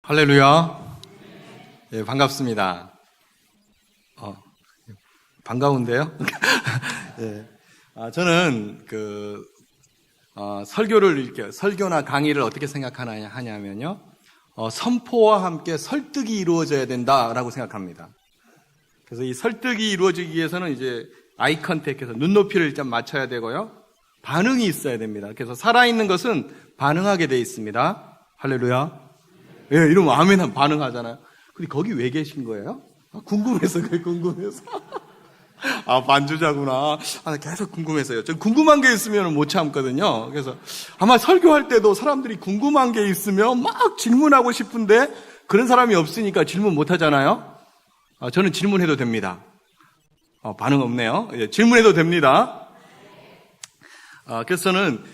할렐루야. 예, 반갑습니다. 반가운데요? 예. 저는 설교를 설교나 강의를 어떻게 하냐면요. 선포와 함께 설득이 이루어져야 된다라고 생각합니다. 그래서 이 설득이 이루어지기 위해서는 이제 아이 컨택해서 눈높이를 일단 맞춰야 되고요. 반응이 있어야 됩니다. 그래서 살아있는 것은 반응하게 돼 있습니다. 할렐루야. 예, 이러면 아멘 하면 반응하잖아요. 근데 거기 왜 계신 거예요? 궁금해서, 그게 궁금해서. 반주자구나. 계속 궁금해서요. 전 궁금한 게 있으면 못 참거든요. 그래서 아마 설교할 때도 사람들이 궁금한 게 있으면 막 질문하고 싶은데 그런 사람이 없으니까 질문 못 하잖아요. 저는 질문해도 됩니다. 반응 없네요. 예, 질문해도 됩니다. 그래서 저는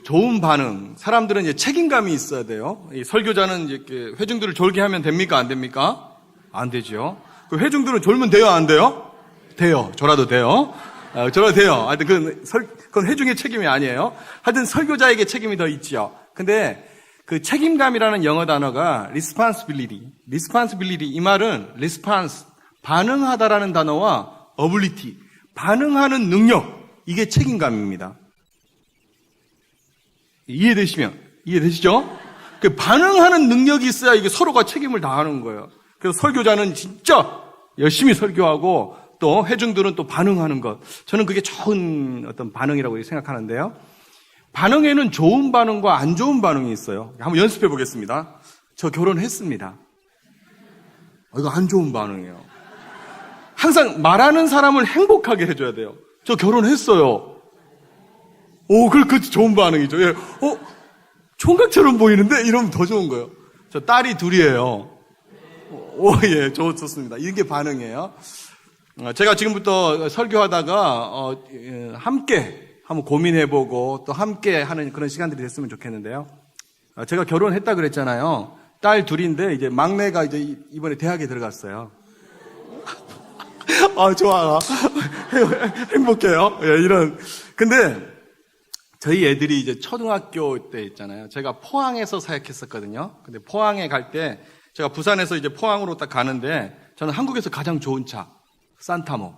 좋은 반응, 사람들은 이제 책임감이 있어야 돼요. 이 설교자는 이제 회중들을 졸게 하면 됩니까? 안 됩니까? 안 되죠. 그 회중들은 졸면 돼요? 안 돼요? 돼요. 졸아도 돼요. 졸아도 돼요. 하여튼 그건 회중의 책임이 아니에요. 하여튼 설교자에게 책임이 더 있죠. 근데 그 책임감이라는 영어 단어가 responsibility. 이 말은 response, 반응하다라는 단어와 ability, 반응하는 능력, 이게 책임감입니다. 이해되시죠? 반응하는 능력이 있어야 이게 서로가 책임을 다하는 거예요. 그래서 설교자는 진짜 열심히 설교하고 또 회중들은 또 반응하는 것. 저는 그게 좋은 어떤 반응이라고 생각하는데요. 반응에는 좋은 반응과 안 좋은 반응이 있어요. 한번 연습해 보겠습니다. 저 결혼했습니다. 이거 안 좋은 반응이에요. 항상 말하는 사람을 행복하게 해줘야 돼요. 저 결혼했어요. 그 좋은 반응이죠. 예. 총각처럼 보이는데? 이러면 더 좋은 거예요. 저 딸이 둘이에요. 예, 좋습니다. 이게 반응이에요. 제가 지금부터 설교하다가, 함께 한번 고민해보고 또 함께 하는 그런 시간들이 됐으면 좋겠는데요. 제가 결혼했다 그랬잖아요. 딸 둘인데, 이제 막내가 이제 이번에 대학에 들어갔어요. 좋아. 행복해요. 예, 근데, 저희 애들이 이제 초등학교 때 있잖아요. 제가 포항에서 사역했었거든요. 근데 포항에 갈 때 제가 부산에서 이제 포항으로 딱 가는데 저는 한국에서 가장 좋은 차, 산타모.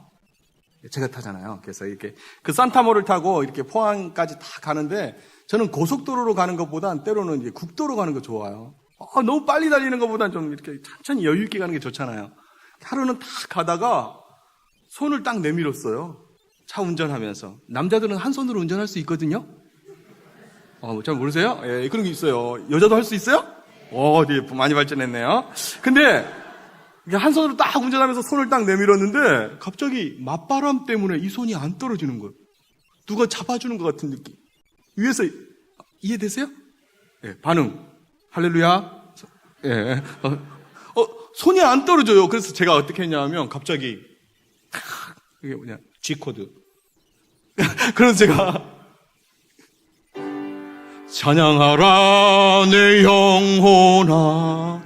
제가 타잖아요. 그래서 이렇게 그 산타모를 타고 이렇게 포항까지 다 가는데 저는 고속도로로 가는 것보단 때로는 이제 국도로 가는 거 좋아요. 너무 빨리 달리는 것보단 좀 이렇게 천천히 여유 있게 가는 게 좋잖아요. 하루는 딱 가다가 손을 딱 내밀었어요. 차 운전하면서. 남자들은 한 손으로 운전할 수 있거든요? 잘 모르세요? 예, 그런 게 있어요. 여자도 할 수 있어요? 네, 많이 발전했네요. 근데, 한 손으로 딱 운전하면서 손을 딱 내밀었는데, 갑자기 맞바람 때문에 이 손이 안 떨어지는 거예요. 누가 잡아주는 것 같은 느낌. 위에서, 이해되세요? 예, 반응. 할렐루야. 예. 손이 안 떨어져요. 그래서 제가 어떻게 했냐면, 갑자기, 이게 뭐냐, G코드. 그래서 제가 찬양하라 내 영혼아,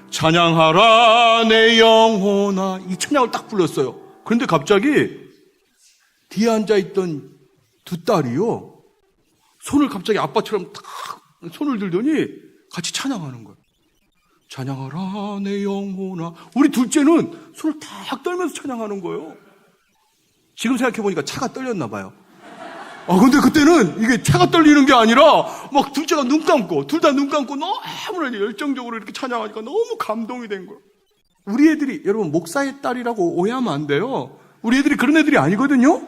찬양하라 내 영혼아, 이 찬양을 딱 불렀어요. 그런데 갑자기 뒤에 앉아있던 두 딸이요, 손을 갑자기 아빠처럼 딱 손을 들더니 같이 찬양하는 거예요. 찬양하라 내 영혼아. 우리 둘째는 손을 딱 떨면서 찬양하는 거예요. 지금 생각해보니까 차가 떨렸나 봐요. 근데 그때는 이게 차가 떨리는 게 아니라 막 둘째가 눈 감고, 둘 다 눈 감고 너무나 열정적으로 이렇게 찬양하니까 너무 감동이 된 거예요. 우리 애들이, 여러분, 목사의 딸이라고 오해하면 안 돼요. 우리 애들이 그런 애들이 아니거든요?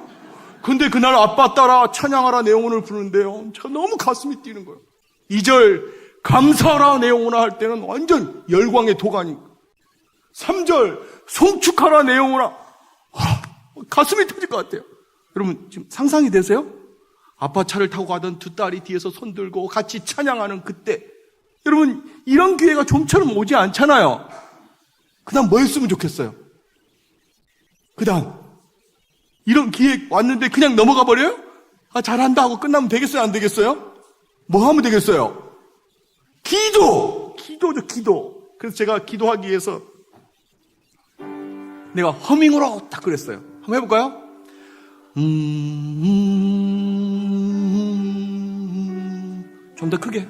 근데 그날 아빠 따라 찬양하라 내 영혼을 부르는데요, 제가 너무 가슴이 뛰는 거예요. 2절 감사하라 내 영혼아 할 때는 완전 열광의 도가니. 3절 송축하라 내 영혼아, 가슴이 터질 것 같아요. 여러분, 지금 상상이 되세요? 아빠 차를 타고 가던 두 딸이 뒤에서 손 들고 같이 찬양하는 그때. 여러분, 이런 기회가 좀처럼 오지 않잖아요. 그 다음 뭐 했으면 좋겠어요? 그 다음 이런 기회 왔는데 그냥 넘어가 버려요? 잘한다 하고 끝나면 되겠어요? 안 되겠어요? 뭐 하면 되겠어요? 기도죠, 기도. 그래서 제가 기도하기 위해서 내가 허밍으로 딱 그랬어요. 한번 해볼까요? 좀 더 크게.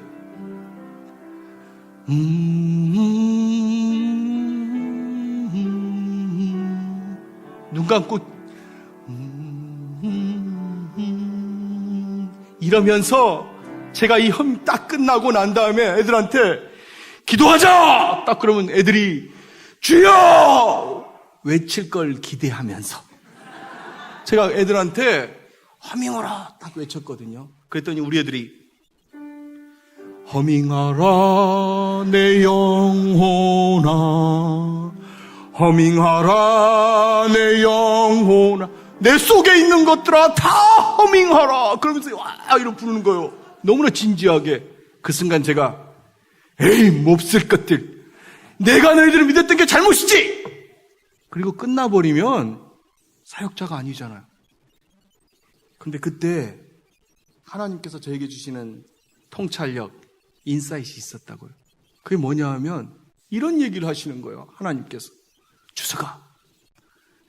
감고 이러면서 제가 이 험 딱 끝나고 난 다음에 애들한테 기도하자! 딱 그러면 애들이 주여! 외칠 걸 기대하면서 제가 애들한테 허밍하라 딱 외쳤거든요. 그랬더니 우리 애들이 허밍하라 내 영혼아, 허밍하라 내 영혼아, 내 속에 있는 것들아 다 허밍하라 그러면서 와 이러고 부르는 거예요. 너무나 진지하게. 그 순간 제가 에이 몹쓸 것들, 내가 너희들을 믿었던 게 잘못이지! 그리고 끝나버리면 사역자가 아니잖아요. 근데 그때 하나님께서 저에게 주시는 통찰력, 인사이트이 있었다고요. 그게 뭐냐 하면 이런 얘기를 하시는 거예요. 하나님께서 주석아,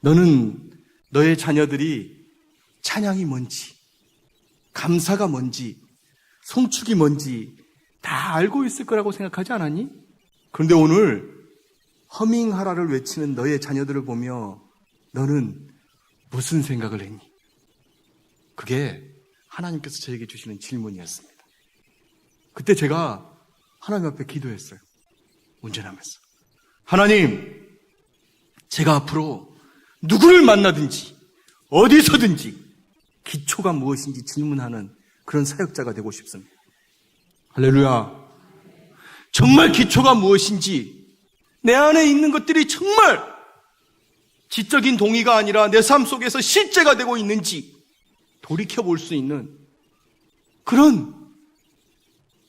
너는 너의 자녀들이 찬양이 뭔지, 감사가 뭔지, 송축이 뭔지 다 알고 있을 거라고 생각하지 않았니? 그런데 오늘 허밍하라를 외치는 너의 자녀들을 보며 너는 무슨 생각을 했니? 그게 하나님께서 저에게 주시는 질문이었습니다. 그때 제가 하나님 앞에 기도했어요. 운전하면서. 하나님, 제가 앞으로 누구를 만나든지 어디서든지 기초가 무엇인지 질문하는 그런 사역자가 되고 싶습니다. 할렐루야. 정말 기초가 무엇인지, 내 안에 있는 것들이 정말 지적인 동의가 아니라 내 삶 속에서 실제가 되고 있는지 돌이켜볼 수 있는 그런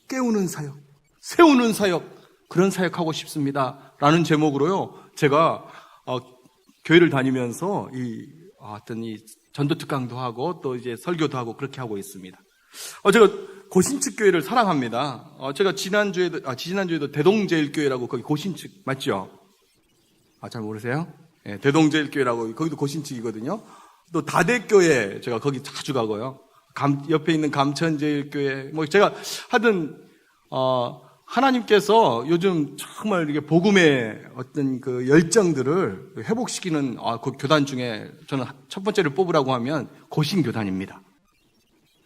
깨우는 사역, 세우는 사역, 그런 사역하고 싶습니다 라는 제목으로요, 제가 교회를 다니면서 어떤 이 전도 특강도 하고 또 이제 설교도 하고 그렇게 하고 있습니다. 제가 고신측 교회를 사랑합니다. 제가 지난주에도 대동제일교회라고, 거기 고신측 맞죠? 잘 모르세요? 네, 대동제일교회라고 거기도 고신측이거든요. 또 다대교회 제가 거기 자주 가고요. 옆에 있는 감천제일교회, 제가 하여튼 하나님께서 요즘 정말 이게 복음의 어떤 그 열정들을 회복시키는 그 교단 중에 저는 첫 번째를 뽑으라고 하면 고신교단입니다.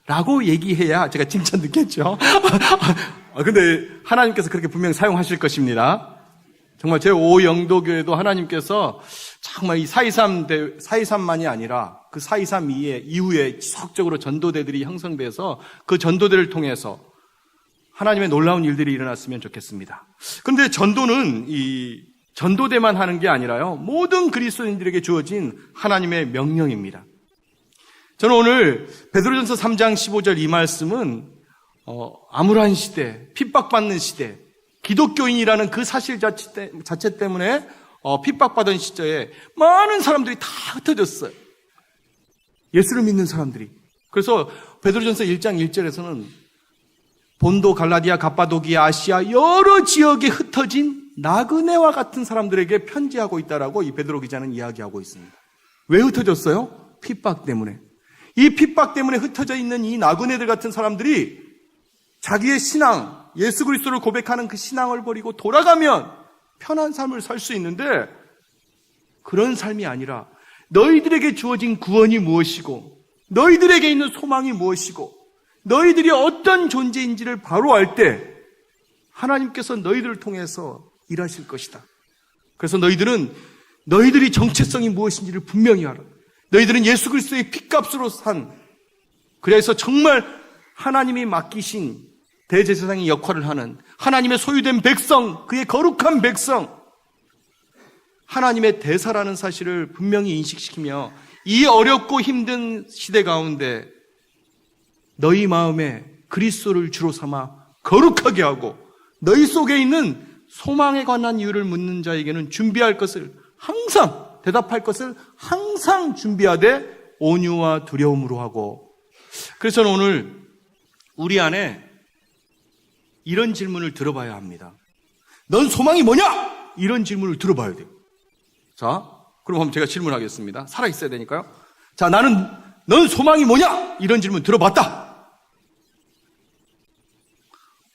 라고 얘기해야 제가 칭찬 듣겠죠. 근데 하나님께서 그렇게 분명히 사용하실 것입니다. 정말 제5영도교회도 하나님께서 정말 이 4.23만이 아니라 그 4.23 이후에 지속적으로 전도대들이 형성돼서 그 전도대를 통해서 하나님의 놀라운 일들이 일어났으면 좋겠습니다. 그런데 전도는 이 전도대만 하는 게 아니라요, 모든 그리스도인들에게 주어진 하나님의 명령입니다. 저는 오늘 베드로전서 3장 15절 이 말씀은 암울한 시대, 핍박받는 시대, 기독교인이라는 그 사실 자체 때문에 핍박받은 시절에 많은 사람들이 다 흩어졌어요. 예수를 믿는 사람들이. 그래서 베드로전서 1장 1절에서는 본도, 갈라디아, 갑바도기아, 아시아 여러 지역에 흩어진 나그네와 같은 사람들에게 편지하고 있다라고 이 베드로 기자는 이야기하고 있습니다. 왜 흩어졌어요? 핍박 때문에. 이 핍박 때문에 흩어져 있는 이 나그네들 같은 사람들이 자기의 신앙, 예수 그리스도를 고백하는 그 신앙을 버리고 돌아가면 편한 삶을 살 수 있는데, 그런 삶이 아니라 너희들에게 주어진 구원이 무엇이고 너희들에게 있는 소망이 무엇이고 너희들이 어떤 존재인지를 바로 알 때 하나님께서 너희들을 통해서 일하실 것이다. 그래서 너희들이 정체성이 무엇인지를 분명히 알아. 너희들은 예수 그리스도의 핏값으로 산, 그래서 정말 하나님이 맡기신 대제사장의 역할을 하는 하나님의 소유된 백성, 그의 거룩한 백성, 하나님의 대사라는 사실을 분명히 인식시키며 이 어렵고 힘든 시대 가운데 너희 마음에 그리스도를 주로 삼아 거룩하게 하고 너희 속에 있는 소망에 관한 이유를 묻는 자에게는 준비할 것을 항상, 대답할 것을 항상 준비하되 온유와 두려움으로 하고. 그래서 저는 오늘 우리 안에 이런 질문을 들어봐야 합니다. 넌 소망이 뭐냐? 이런 질문을 들어봐야 돼요. 자, 그럼 한번 제가 질문하겠습니다. 살아있어야 되니까요. 자, 넌 소망이 뭐냐? 이런 질문 들어봤다.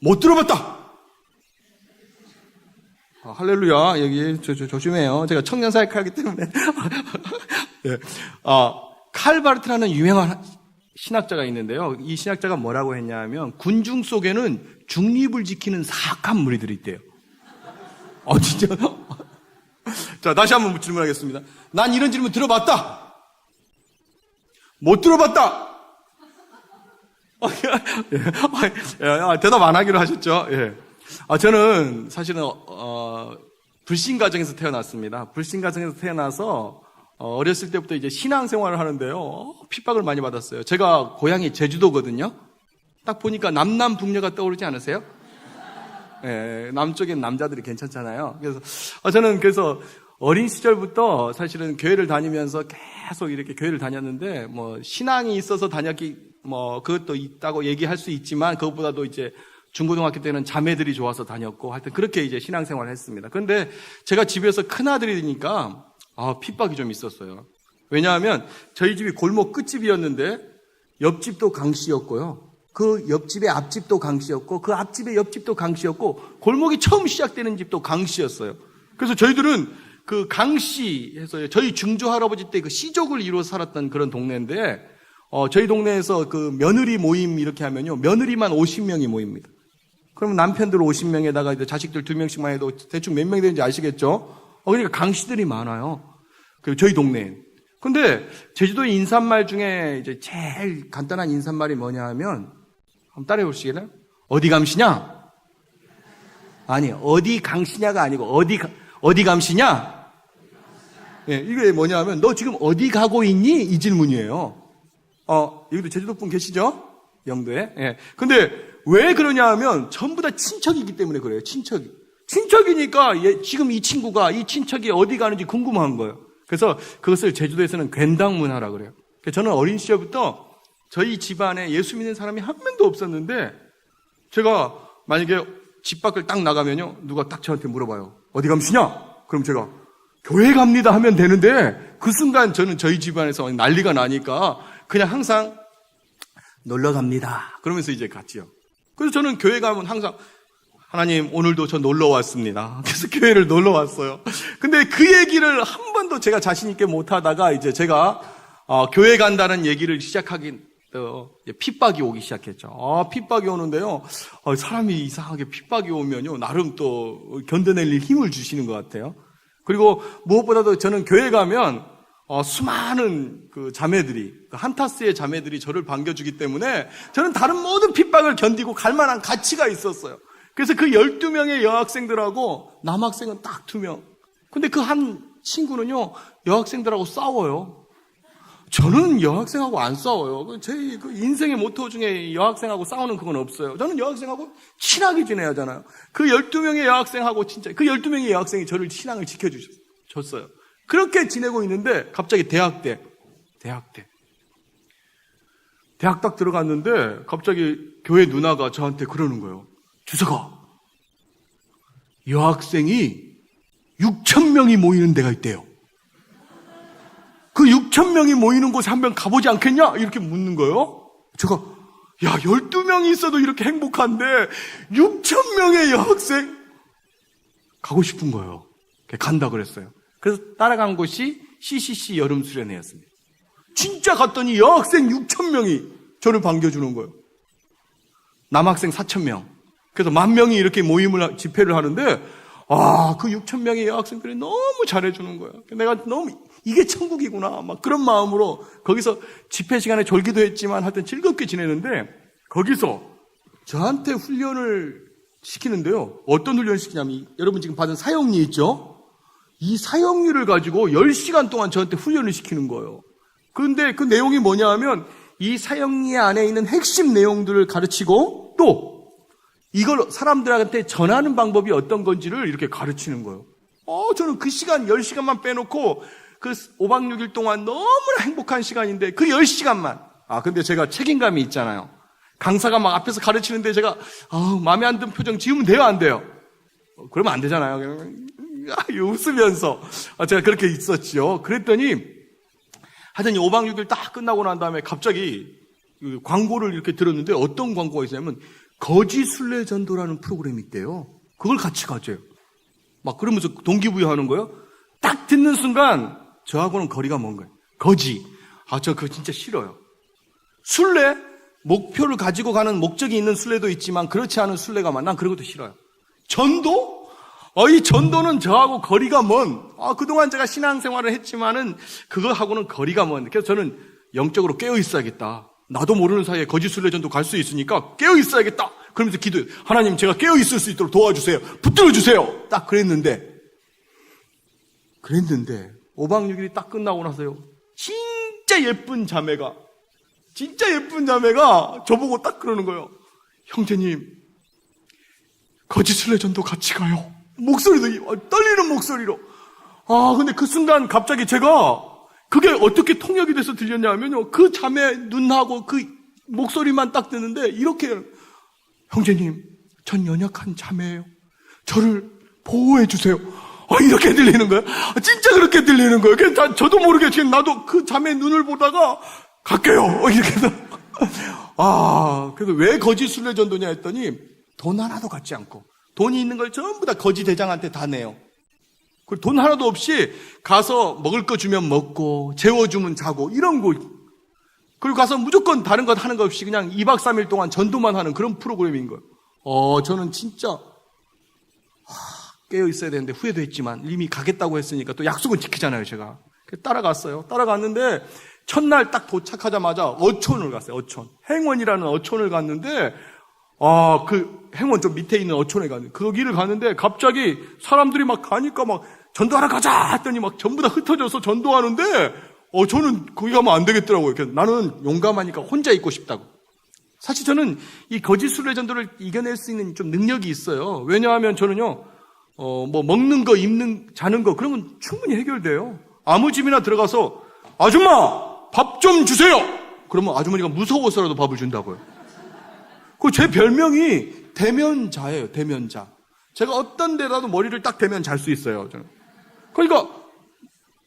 못 들어봤다. 할렐루야. 여기 조심해요. 제가 청년 사역하기 때문에 예. 칼 바르트라는 유명한 신학자가 있는데요. 이 신학자가 뭐라고 했냐면 군중 속에는 중립을 지키는 사악한 무리들이 있대요. 진짜요? 자, 다시 한번 질문하겠습니다. 난 이런 질문 들어봤다. 못 들어봤다. 대답 안 하기로 하셨죠? 예. 저는 사실은 불신 가정에서 태어났습니다. 불신 가정에서 태어나서 어렸을 때부터 이제 신앙생활을 하는데요. 핍박을 많이 받았어요. 제가 고향이 제주도거든요. 딱 보니까 남남 북녀가 떠오르지 않으세요? 예, 남쪽엔 남자들이 괜찮잖아요. 그래서 저는 어린 시절부터 사실은 교회를 다니면서 계속 이렇게 교회를 다녔는데 신앙이 있어서 다녔기 그것도 있다고 얘기할 수 있지만 그것보다도 이제 중고등학교 때는 자매들이 좋아서 다녔고 하여튼 그렇게 이제 신앙생활을 했습니다. 그런데 제가 집에서 큰아들이니까 핍박이 좀 있었어요. 왜냐하면 저희 집이 골목 끝집이었는데 옆집도 강씨였고요. 그 옆집의 앞집도 강씨였고 그 앞집의 옆집도 강씨였고 골목이 처음 시작되는 집도 강씨였어요. 그래서 저희들은 그 강씨 해서 저희 중조 할아버지 때 그 씨족을 이루어 살았던 그런 동네인데 저희 동네에서 그 며느리 모임 이렇게 하면요. 며느리만 50명이 모입니다. 그러면 남편들 50명에다가 이제 자식들 2명씩만 해도 대충 몇 명이 되는지 아시겠죠? 그러니까 강씨들이 많아요. 저희 동네엔. 근데 제주도의 인사말 중에 이제 제일 간단한 인사말이 뭐냐 하면 한번 따라해 보시겠어요? 어디 감시냐? 아니, 어디 강시냐가 아니고 어디 감시냐? 예, 이게 뭐냐 하면 너 지금 어디 가고 있니? 이 질문이에요. 여기도 제주도 분 계시죠? 영도에. 예. 근데 왜 그러냐 하면 전부 다 친척이기 때문에 그래요. 친척이니까 지금 이 친구가 이 친척이 어디 가는지 궁금한 거예요. 그래서 그것을 제주도에서는 괜당 문화라고 그래요. 저는 어린 시절부터 저희 집안에 예수 믿는 사람이 한 명도 없었는데 제가 만약에 집 밖을 딱 나가면요. 누가 딱 저한테 물어봐요. 어디 감시냐? 그럼 제가 교회 갑니다 하면 되는데 그 순간 저는 저희 집안에서 난리가 나니까 그냥 항상 놀러 갑니다. 그러면서 이제 갔지요. 그래서 저는 교회 가면 항상 하나님 오늘도 저 놀러 왔습니다. 그래서 교회를 놀러 왔어요. 근데 그 얘기를 한 번도 제가 자신 있게 못 하다가 이제 제가 교회 간다는 얘기를 시작하긴 핍박이 오기 시작했죠. 핍박이 오는데요. 사람이 이상하게 핍박이 오면요. 나름 또 견뎌낼 힘을 주시는 것 같아요. 그리고 무엇보다도 저는 교회 가면 수많은 그 자매들이, 한타스의 자매들이 저를 반겨주기 때문에 저는 다른 모든 핍박을 견디고 갈 만한 가치가 있었어요. 그래서 그 12명의 여학생들하고 남학생은 딱 2명. 근데 그 한 친구는요, 여학생들하고 싸워요. 저는 여학생하고 안 싸워요. 제 그 인생의 모토 중에 여학생하고 싸우는 그건 없어요. 저는 여학생하고 친하게 지내야 하잖아요. 그 12명의 여학생하고 진짜, 그 12명의 여학생이 저를 신앙을 지켜줬어요. 그렇게 지내고 있는데 갑자기 대학 딱 들어갔는데 갑자기 교회 누나가 저한테 그러는 거예요. 주석아, 여학생이 6,000명이 모이는 데가 있대요. 그 6,000명이 모이는 곳에 한번 가보지 않겠냐? 이렇게 묻는 거예요. 제가 12명이 있어도 이렇게 행복한데 6,000명의 여학생 가고 싶은 거예요. 간다 그랬어요. 그래서 따라간 곳이 CCC 여름 수련회였습니다. 진짜 갔더니 여학생 6,000명이 저를 반겨주는 거예요. 남학생 4,000명. 그래서 10,000명이 이렇게 집회를 하는데 그 6,000명의 여학생들이 너무 잘해주는 거예요. 내가 너무 이게 천국이구나 막 그런 마음으로 거기서 집회 시간에 졸기도 했지만 하여튼 즐겁게 지내는데 거기서 저한테 훈련을 시키는데요. 어떤 훈련을 시키냐면 여러분 지금 받은 사형리 있죠? 이 사형리를 가지고 10시간 동안 저한테 훈련을 시키는 거예요. 그런데 그 내용이 뭐냐 하면 이 사형리 안에 있는 핵심 내용들을 가르치고 또 이걸 사람들한테 전하는 방법이 어떤 건지를 이렇게 가르치는 거예요. 저는 그 시간 10시간만 빼놓고 그 5박 6일 동안 너무나 행복한 시간인데 그 10시간만. 근데 제가 책임감이 있잖아요. 강사가 막 앞에서 가르치는데 제가 마음에 안 든 표정 지으면 돼요, 안 돼요? 그러면 안 되잖아요. 그냥 웃으면서 제가 그렇게 있었죠. 그랬더니 하여튼 5박 6일 딱 끝나고 난 다음에 갑자기 광고를 이렇게 들었는데 어떤 광고가 있냐면 거지 순례전도라는 프로그램이 있대요. 그걸 같이 가져요. 막 그러면서 동기부여하는 거예요. 딱 듣는 순간 저하고는 거리가 먼 거예요. 거지. 저 그거 진짜 싫어요. 순례? 목표를 가지고 가는 목적이 있는 순례도 있지만 그렇지 않은 순례가 많아. 난 그런 것도 싫어요. 전도? 이 전도는 저하고 거리가 먼. 그동안 제가 신앙생활을 했지만은 그거하고는 거리가 먼. 그래서 저는 영적으로 깨어 있어야겠다. 나도 모르는 사이에 거짓 순례전도 갈 수 있으니까 깨어 있어야겠다. 그러면서 기도해요. 하나님, 제가 깨어 있을 수 있도록 도와주세요. 붙들어 주세요. 딱 그랬는데 5박 6일이 딱 끝나고 나서요. 진짜 예쁜 자매가 저보고 딱 그러는 거예요. 형제님, 거짓 순례전도 같이 가요. 목소리도 떨리는 목소리로. 근데 그 순간 갑자기 제가 그게 어떻게 통역이 돼서 들렸냐면요. 그 자매 눈하고 그 목소리만 딱 듣는데 이렇게, 형제님, 전 연약한 자매예요. 저를 보호해 주세요. 이렇게 들리는 거예요. 진짜 그렇게 들리는 거예요. 그래서 저도 모르게 지금 나도 그 자매 눈을 보다가 갈게요. 이렇게 해서. 그래서 왜 거짓 순례전도냐 했더니 돈 하나도 갖지 않고 돈이 있는 걸 전부 다 거지 대장한테 다 내요. 그리고 돈 하나도 없이 가서 먹을 거 주면 먹고 재워주면 자고 이런 거. 그리고 가서 무조건 다른 것 하는 거 없이 그냥 2박 3일 동안 전도만 하는 그런 프로그램인 거예요. 저는 진짜 깨어 있어야 되는데 후회도 했지만 이미 가겠다고 했으니까 또 약속은 지키잖아요, 제가. 따라갔어요. 따라갔는데 첫날 딱 도착하자마자 어촌을 갔어요. 어촌. 행원이라는 어촌을 갔는데 그 행원 좀 밑에 있는 어촌에 갔는데 거기를 갔는데 갑자기 사람들이 막 가니까 막 전도하러 가자 했더니 막 전부 다 흩어져서 전도하는데 저는 거기 가면 안 되겠더라고요. 나는 용감하니까 혼자 있고 싶다고. 사실 저는 이 거짓 순례 전도를 이겨낼 수 있는 좀 능력이 있어요. 왜냐하면 저는요, 뭐 먹는 거, 입는, 자는 거 그런 건 충분히 해결돼요. 아무 집이나 들어가서 아줌마 밥 좀 주세요. 그러면 아주머니가 무서워서라도 밥을 준다고요. 그 제 별명이 대면자예요. 대면자. 제가 어떤 데라도 머리를 딱 대면 잘 수 있어요. 저는. 그러니까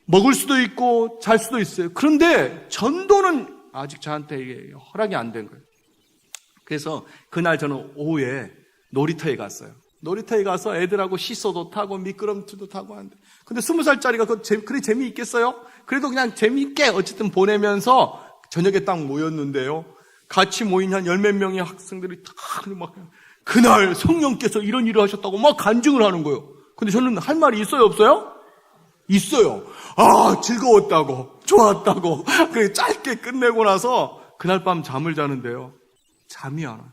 먹을 수도 있고 잘 수도 있어요. 그런데 전도는 아직 저한테 이게 허락이 안 된 거예요. 그래서 그날 저는 오후에 놀이터에 갔어요. 놀이터에 가서 애들하고 시소도 타고 미끄럼틀도 타고 하는데, 근데 20살짜리가 그래 재미있겠어요? 그래도 그냥 재미있게 어쨌든 보내면서 저녁에 딱 모였는데요. 같이 모인 한 10몇 명의 학생들이 다 막 그날 성령께서 이런 일을 하셨다고 막 간증을 하는 거예요. 근데 저는 할 말이 있어요, 없어요? 있어요. 즐거웠다고, 좋았다고. 그래 짧게 끝내고 나서 그날 밤 잠을 자는데요. 잠이 안 와요.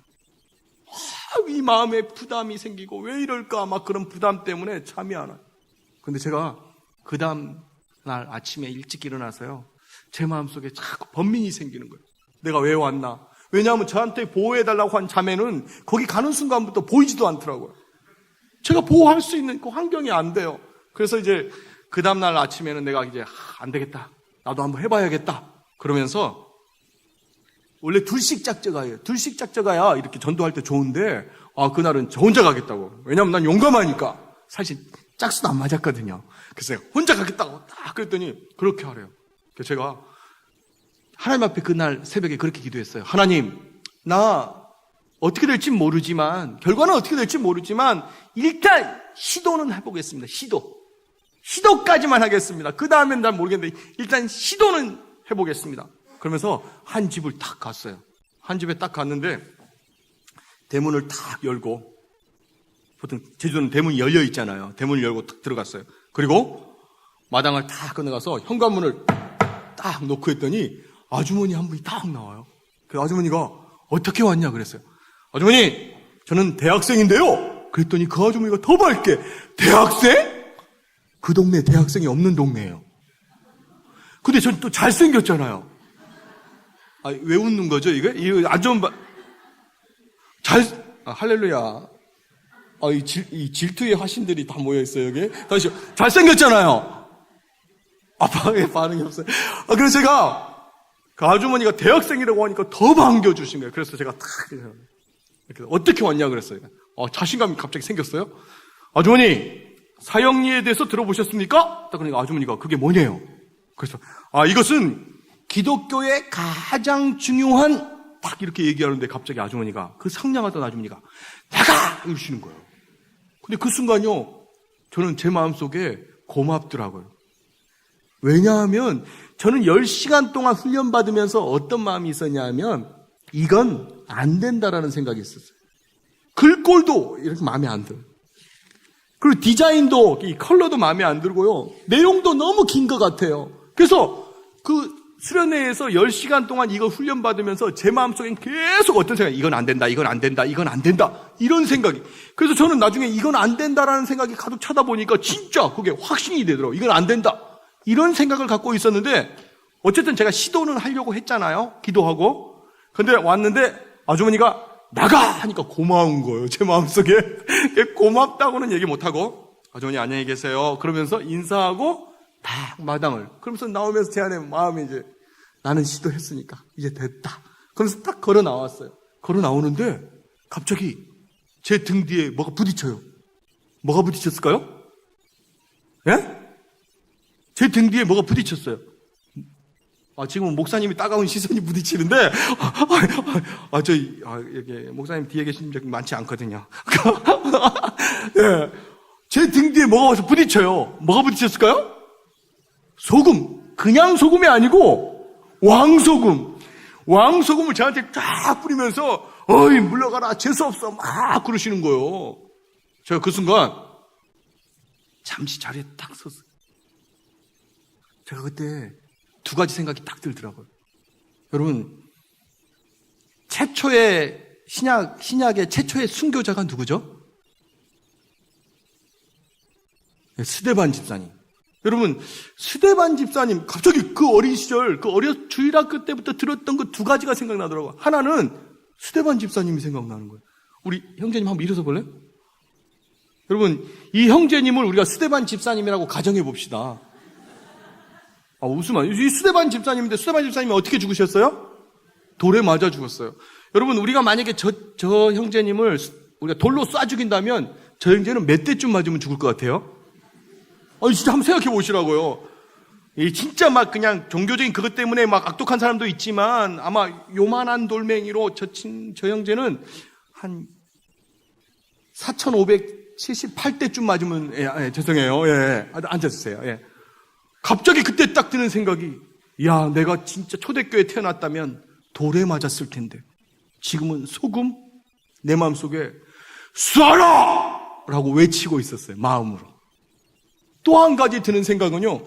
이 마음에 부담이 생기고 왜 이럴까 막 그런 부담 때문에 잠이 안 와요. 근데 제가 그 다음 날 아침에 일찍 일어나서요. 제 마음속에 자꾸 번민이 생기는 거예요. 내가 왜 왔나? 왜냐하면 저한테 보호해달라고 한 자매는 거기 가는 순간부터 보이지도 않더라고요. 제가 보호할 수 있는 그 환경이 안 돼요. 그래서 이제 그 다음날 아침에는 내가 이제 안 되겠다. 나도 한번 해봐야겠다. 그러면서 원래 둘씩 짝져가요. 둘씩 짝져가야 이렇게 전도할 때 좋은데 그날은 저 혼자 가겠다고. 왜냐하면 난 용감하니까. 사실 짝수도 안 맞았거든요. 그래서 내가 혼자 가겠다고 딱 그랬더니 그렇게 하래요. 그래서 제가 하나님 앞에 그날 새벽에 그렇게 기도했어요. 하나님, 나 어떻게 될지 모르지만, 결과는 어떻게 될지 모르지만 일단 시도는 해보겠습니다. 시도까지만 하겠습니다. 그 다음엔 난 모르겠는데 일단 시도는 해보겠습니다. 그러면서 한 집을 딱 갔어요. 한 집에 딱 갔는데 대문을 딱 열고, 보통 제주도는 대문이 열려 있잖아요. 대문을 열고 딱 들어갔어요. 그리고 마당을 딱 건너가서 현관문을 딱 놓고 했더니 아주머니 한 분이 딱 나와요. 그 아주머니가 어떻게 왔냐 그랬어요. 아주머니, 저는 대학생인데요. 그랬더니 그 아주머니가 더 밝게, 대학생? 그 동네 대학생이 없는 동네예요. 근데 전 또 잘생겼잖아요. 왜 웃는 거죠, 이거? 이거 아주 할렐루야. 이 질투의 화신들이 다 모여있어요, 여기. 다시, 잘생겼잖아요. 왜 반응이 없어요? 그래서 제가, 그 아주머니가 대학생이라고 하니까 더 반겨주신 거예요. 그래서 제가 탁, 이렇게, 어떻게 왔냐 그랬어요. 자신감이 갑자기 생겼어요. 아주머니, 사형리에 대해서 들어보셨습니까? 딱 그러니까 아주머니가 그게 뭐냐요? 그래서, 이것은 기독교의 가장 중요한, 딱 이렇게 얘기하는데 갑자기 아주머니가, 그 상냥하던 아주머니가, 나가! 이러시는 거예요. 근데 그 순간요, 저는 제 마음속에 고맙더라고요. 왜냐하면 저는 10시간 동안 훈련받으면서 어떤 마음이 있었냐면 이건 안 된다라는 생각이 있었어요. 글꼴도 이렇게 마음에 안 들어요. 그리고 디자인도, 이 컬러도 마음에 안 들고요. 내용도 너무 긴 것 같아요. 그래서 그 수련회에서 10시간 동안 이거 훈련받으면서 제 마음속엔 계속 어떤 생각이, 이건 안 된다, 이건 안 된다, 이건 안 된다, 이런 생각이. 그래서 저는 나중에 이건 안 된다라는 생각이 가득 차다 보니까 진짜 그게 확신이 되더라고요. 이건 안 된다, 이런 생각을 갖고 있었는데, 어쨌든 제가 시도는 하려고 했잖아요. 기도하고. 근데 왔는데 아주머니가 나가! 하니까 고마운 거예요. 제 마음속에. 고맙다고는 얘기 못하고, 아주머니 안녕히 계세요 그러면서 인사하고 딱 마당을, 그러면서 나오면서 제 안에 마음이 이제, 나는 시도했으니까 이제 됐다, 그러면서 딱 걸어 나왔어요. 걸어 나오는데 갑자기 제 등 뒤에 뭐가 부딪혀요. 뭐가 부딪혔을까요? 예? 제 등 뒤에 뭐가 부딪혔어요. 지금은 목사님이 따가운 시선이 부딪히는데, 이게 목사님 뒤에 계신 적이 많지 않거든요. 네. 제 등 뒤에 뭐가 와서 부딪혀요. 뭐가 부딪혔을까요? 소금. 그냥 소금이 아니고, 왕소금. 왕소금을 저한테 쫙 뿌리면서, 어이, 물러가라, 재수없어. 막 그러시는 거예요. 제가 그 순간, 잠시 자리에 딱 섰어요. 제가 그때, 두 가지 생각이 딱 들더라고요. 여러분, 최초의 신약의 최초의 순교자가 누구죠? 스데반 집사님. 여러분, 스데반 집사님, 갑자기 그 어린 시절, 그 주일학교 때부터 들었던 그 두 가지가 생각나더라고요. 하나는 스데반 집사님이 생각나는 거예요. 우리 형제님 한번 일어서 볼래요? 여러분, 이 형제님을 우리가 스데반 집사님이라고 가정해 봅시다. 웃으면, 이 스데반 집사님인데, 스데반 집사님이 어떻게 죽으셨어요? 돌에 맞아 죽었어요. 여러분, 우리가 만약에 저 형제님을 우리가 돌로 쏴 죽인다면, 저 형제는 몇 대쯤 맞으면 죽을 것 같아요? 진짜 한번 생각해 보시라고요. 진짜 막 그냥 종교적인 그것 때문에 막 악독한 사람도 있지만, 아마 요만한 돌멩이로 저 형제는 한 4,578대쯤 맞으면, 죄송해요. 앉아주세요. 갑자기 그때 딱 드는 생각이, 야, 내가 진짜 초대교회에 태어났다면 돌에 맞았을 텐데 지금은 소금? 내 마음속에 쏴라! 라고 외치고 있었어요. 마음으로. 또 한 가지 드는 생각은요,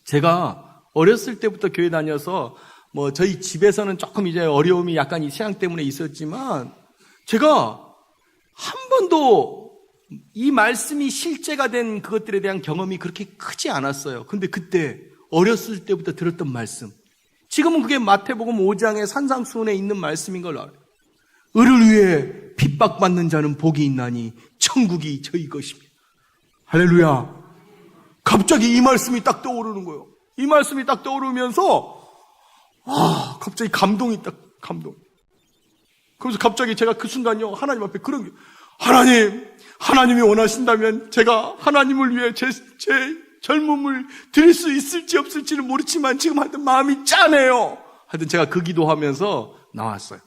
제가 어렸을 때부터 교회 다녀서 저희 집에서는 조금 이제 어려움이 약간 이 신앙 때문에 있었지만, 제가 한 번도 이 말씀이 실제가 된 그것들에 대한 경험이 그렇게 크지 않았어요. 근데 그때 어렸을 때부터 들었던 말씀, 지금은 그게 마태복음 5장의 산상수훈에 있는 말씀인 걸 알아요. 을을 위해 핍박받는 자는 복이 있나니 천국이 저희 것입니다. 할렐루야. 갑자기 이 말씀이 딱 떠오르는 거예요. 이 말씀이 딱 떠오르면서 갑자기 감동이. 그래서 갑자기 제가 그 순간요, 하나님 앞에 그런 게, 하나님이 원하신다면 제가 하나님을 위해 제 젊음을 드릴 수 있을지 없을지는 모르지만 지금 하여튼 마음이 짠해요. 하여튼 제가 그 기도하면서 나왔어요.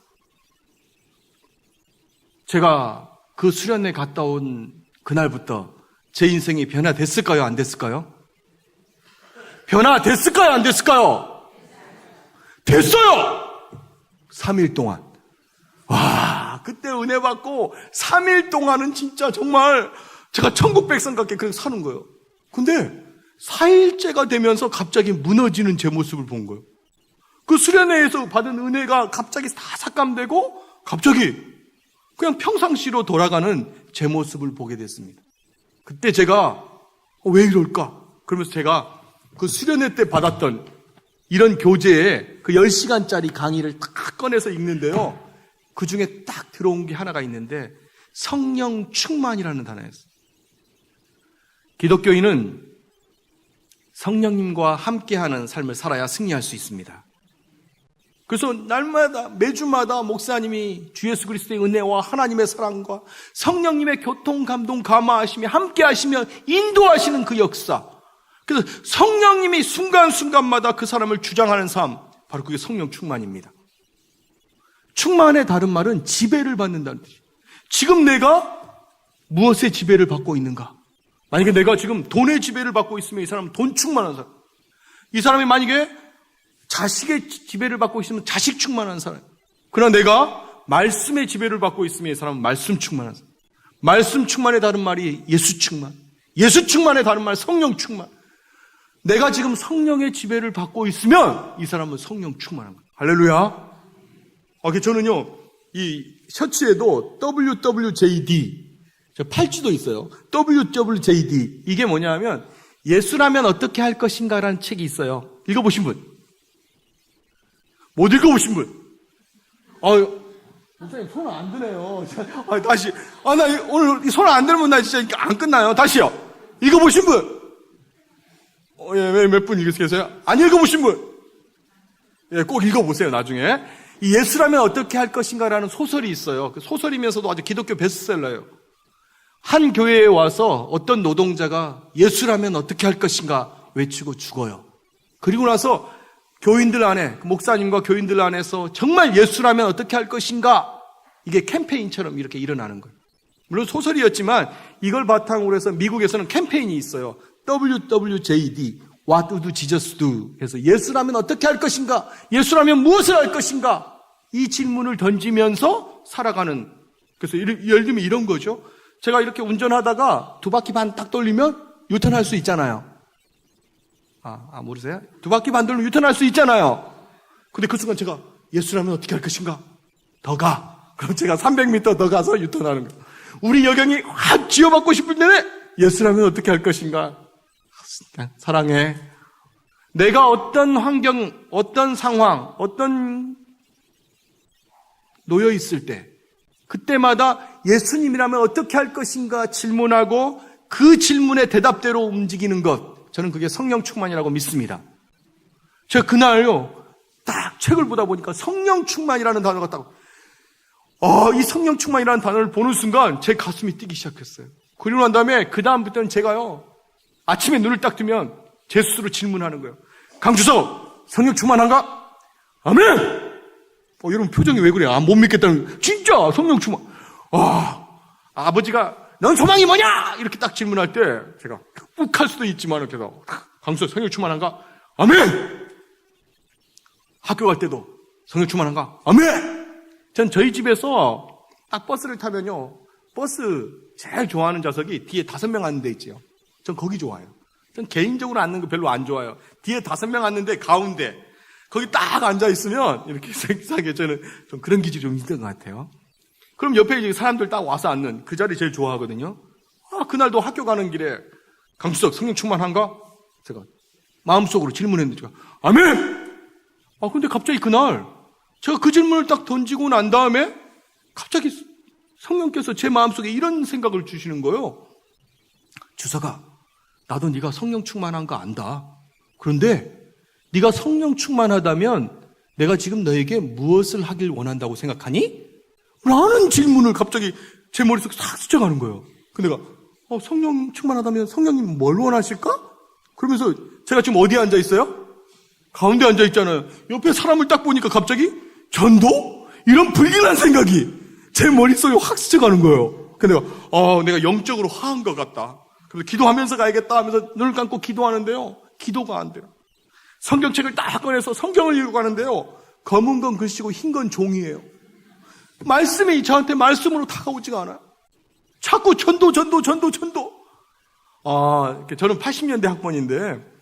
제가 그 수련회 갔다 온 그날부터 제 인생이 변화됐을까요? 안 됐을까요? 변화됐을까요? 안 됐을까요? 됐어요! 3일 동안. 그때 은혜 받고 3일 동안은 진짜 정말 제가 천국 백성 같게 그렇게 사는 거예요. 근데 4일째가 되면서 갑자기 무너지는 제 모습을 본 거예요. 그 수련회에서 받은 은혜가 갑자기 다 삭감되고 갑자기 그냥 평상시로 돌아가는 제 모습을 보게 됐습니다. 그때 제가 왜 이럴까? 그러면서 제가 그 수련회 때 받았던 이런 교재에 그 10시간짜리 강의를 딱 꺼내서 읽는데요, 그 중에 딱 들어온 게 하나가 있는데 성령 충만이라는 단어였어요. 기독교인은 성령님과 함께하는 삶을 살아야 승리할 수 있습니다. 그래서 날마다 매주마다 목사님이 주 예수 그리스도의 은혜와 하나님의 사랑과 성령님의 교통, 감동, 감화하시며 함께하시며 인도하시는 그 역사, 그래서 성령님이 순간순간마다 그 사람을 주장하는 삶, 바로 그게 성령 충만입니다. 충만의 다른 말은 지배를 받는다는 뜻이에요. 지금 내가 무엇의 지배를 받고 있는가? 만약에 내가 지금 돈의 지배를 받고 있으면 이 사람은 돈 충만한 사람. 이 사람이 만약에 자식의 지배를 받고 있으면 자식 충만한 사람. 그러나 내가 말씀의 지배를 받고 있으면 이 사람은 말씀 충만한 사람. 말씀 충만의 다른 말이 예수 충만. 예수 충만의 다른 말 성령 충만. 내가 지금 성령의 지배를 받고 있으면 이 사람은 성령 충만한 거예요. 할렐루야. 저는요, 이 셔츠에도 WWJD, 팔찌도 있어요. WWJD. 이게 뭐냐면 예수라면 어떻게 할 것인가라는 책이 있어요. 읽어보신 분? 못 읽어보신 분? 목사님 손 안 드네요. 다시. 나 오늘 손 안 들면 나 진짜 안 끝나요. 다시요. 읽어보신 분? 왜 몇 분 읽으세요? 안 읽어보신 분? 꼭 읽어보세요, 나중에. 이 예수라면 어떻게 할 것인가라는 소설이 있어요. 그 소설이면서도 아주 기독교 베스트셀러예요. 한 교회에 와서 어떤 노동자가 예수라면 어떻게 할 것인가 외치고 죽어요. 그리고 나서 교인들 안에, 목사님과 교인들 안에서 정말 예수라면 어떻게 할 것인가, 이게 캠페인처럼 이렇게 일어나는 거예요. 물론 소설이었지만 이걸 바탕으로 해서 미국에서는 캠페인이 있어요. WWJD, What would Jesus do? 해서 예수라면 어떻게 할 것인가, 예수라면 무엇을 할 것인가, 이 질문을 던지면서 살아가는. 그래서 예를 들면 이런 거죠. 제가 이렇게 운전하다가 두 바퀴 반 딱 돌리면 유턴할 수 있잖아요. 모르세요? 두 바퀴 반 돌리면 유턴할 수 있잖아요. 근데 그 순간 제가 예수라면 어떻게 할 것인가? 더 가. 그럼 제가 300m 더 가서 유턴하는 거예요. 우리 여경이 확 쥐어받고 싶을 때는 예수라면 어떻게 할 것인가? 사랑해. 내가 어떤 환경, 어떤 상황, 어떤 놓여 있을 때, 그때마다 예수님이라면 어떻게 할 것인가 질문하고 그 질문의 대답대로 움직이는 것, 저는 그게 성령 충만이라고 믿습니다. 제가 그날요, 딱 책을 보다 보니까 성령 충만이라는 단어가 딱, 이 성령 충만이라는 단어를 보는 순간 제 가슴이 뛰기 시작했어요. 그리고 난 다음에 그 다음부터는 제가요, 아침에 눈을 딱 뜨면 제 스스로 질문하는 거예요. 강주석, 성령 충만한가? 아멘! 여러분 표정이 왜 그래요? 못 믿겠다는, 진짜 성령 충만. 아버지가 넌 소망이 뭐냐? 이렇게 딱 질문할 때 제가 욱 할 수도 있지만 이렇게 해서 강주석, 성령 충만한가? 아멘! 학교 갈 때도 성령 충만한가? 아멘! 전 저희 집에서 딱 버스를 타면요, 버스 제일 좋아하는 좌석이 뒤에 5명 앉는 데 있지요. 전 거기 좋아요. 전 개인적으로 앉는 거 별로 안 좋아요. 뒤에 5명 앉는데 가운데 거기 딱 앉아 있으면 이렇게 이상하게 저는 좀 그런 기질이 좀 있는 것 같아요. 그럼 옆에 이제 사람들 딱 와서 앉는 그 자리 제일 좋아하거든요. 그날도 학교 가는 길에 강수석 성령 충만한가? 제가 마음속으로 질문했는데 제가 아멘! 근데 갑자기 그날 제가 그 질문을 딱 던지고 난 다음에 갑자기 성령께서 제 마음속에 이런 생각을 주시는 거예요. 주석아, 나도 네가 성령 충만한 거 안다. 그런데 네가 성령 충만하다면 내가 지금 너에게 무엇을 하길 원한다고 생각하니? 라는 질문을 갑자기 제 머릿속에 싹 스쳐가는 거예요. 근데 내가 성령 충만하다면 성령님 뭘 원하실까? 그러면서 제가 지금 어디에 앉아 있어요? 가운데 앉아 있잖아요. 옆에 사람을 딱 보니까 갑자기 전도? 이런 불길한 생각이 제 머릿속에 확 스쳐가는 거예요. 근데 내가 영적으로 화한 것 같다. 그래서 기도하면서 가야겠다 하면서 눈을 감고 기도하는데요, 기도가 안 돼요. 성경책을 딱 꺼내서 성경을 읽고 가는데요, 검은 건 글씨고 흰 건 종이에요. 말씀이 저한테 말씀으로 다가오지가 않아요. 자꾸 전도. 저는 80년대 학번인데